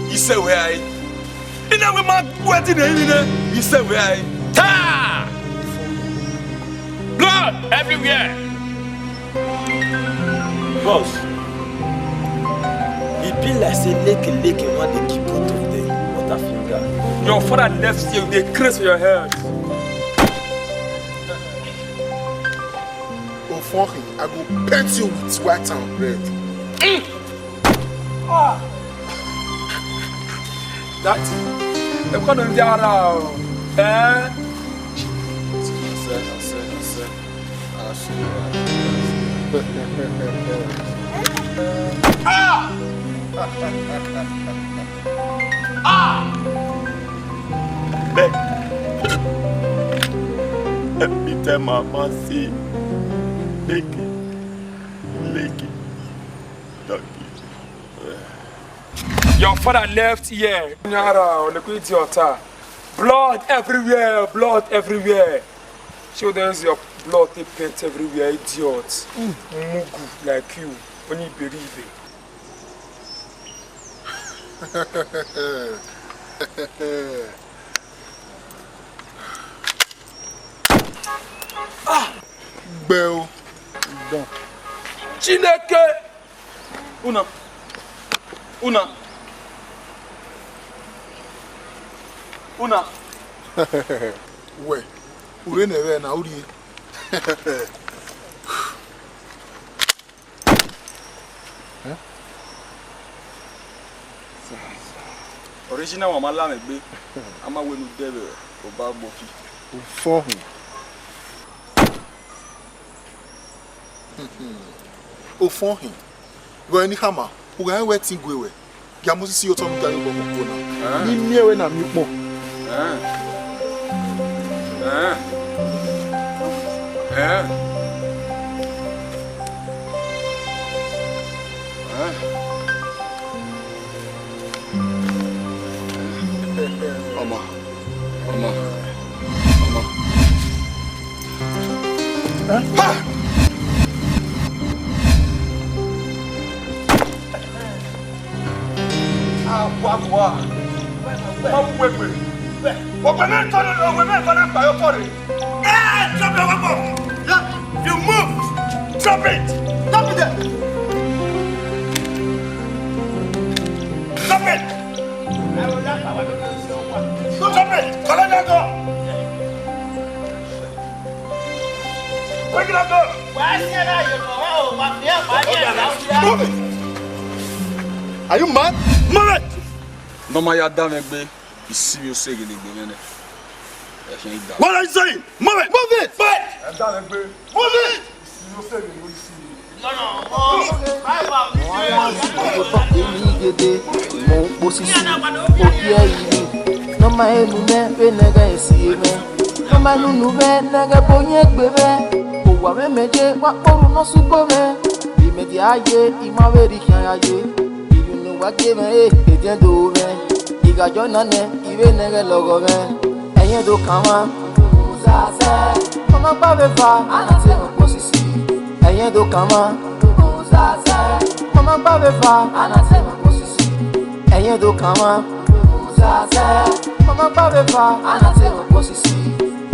He said, where I? In a woman, what in a he said, where I? Ta! Blood everywhere. Boss, it be like say lake one dey keep out of the water finger. Your father left you, they curse for your head. Oh, fuck him. I go paint you with white and red. That, the one on the other, eh? Every time Mama say, Leke, donkey. Your father left here. Blood everywhere, blood everywhere. Show there's your blood, they paint everywhere, idiots. Mugu like you, only believe it. Bell. Chineke! Una. Wait. Ure never na uri. Original wa mala me gbe. Ama wenu debe o ba gboki. O fohun. O fohun. Go any hammer. O ga wetin gwewe. Ya mo sisi yo to mi ga yo gbogbo na. Ni mi ewe na mi po. Mama. You move! Drop it! Stop it there! Drop it! Drop it! Collect that door! Break that door! Move it! Are you mad? Move it! Mama ya da me gbe. Isi mi o se gele gbe yene. What are you saying? Move it! Move it! Move it! Move it! Ukposisi, okie yiri. Noma emume be nega esieme. Noma nunu be nega bonye gbebe. Owa memeje wakporu no supome. Imedi aye imaweri kyaye. Irunu wageme ediendo me. Igajo nane ibe nega logo me. Enye do kama uzaze. Mama baveva anate ukposisi. Enye do kama uzaze. Mama baveva anate ukposisi. Enye do kama uzaze. Mama baveva anate ukposisi.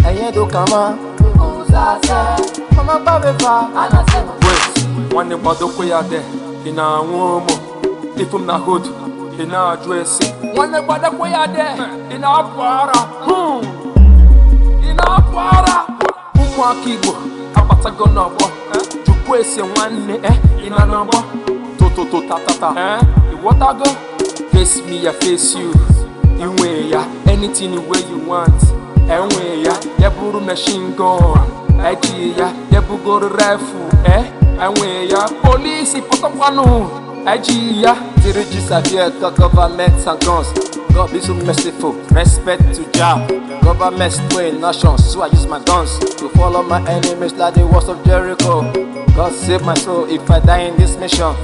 Enye do kama uzaze. Mama baveva anate ukposisi. One bado koya de ina womo. Ifum na hood ina address. One bado koya de ina para. Ina para. Ukposisi apatago na bo. Ukposisi one ina na bo. To ta. The water go. Face me, I face you. Anyway, ya anything the way you want. Anyway, ya buru machine gun. Eji ya go to rifle. Anyway, ya police potopano. Eji ya Dirige sa vie to government and guns. God be so merciful. Respect to Jah. Government sway nations, so I use my guns to follow my enemies like the walls of Jericho. God save my soul if I die in this mission.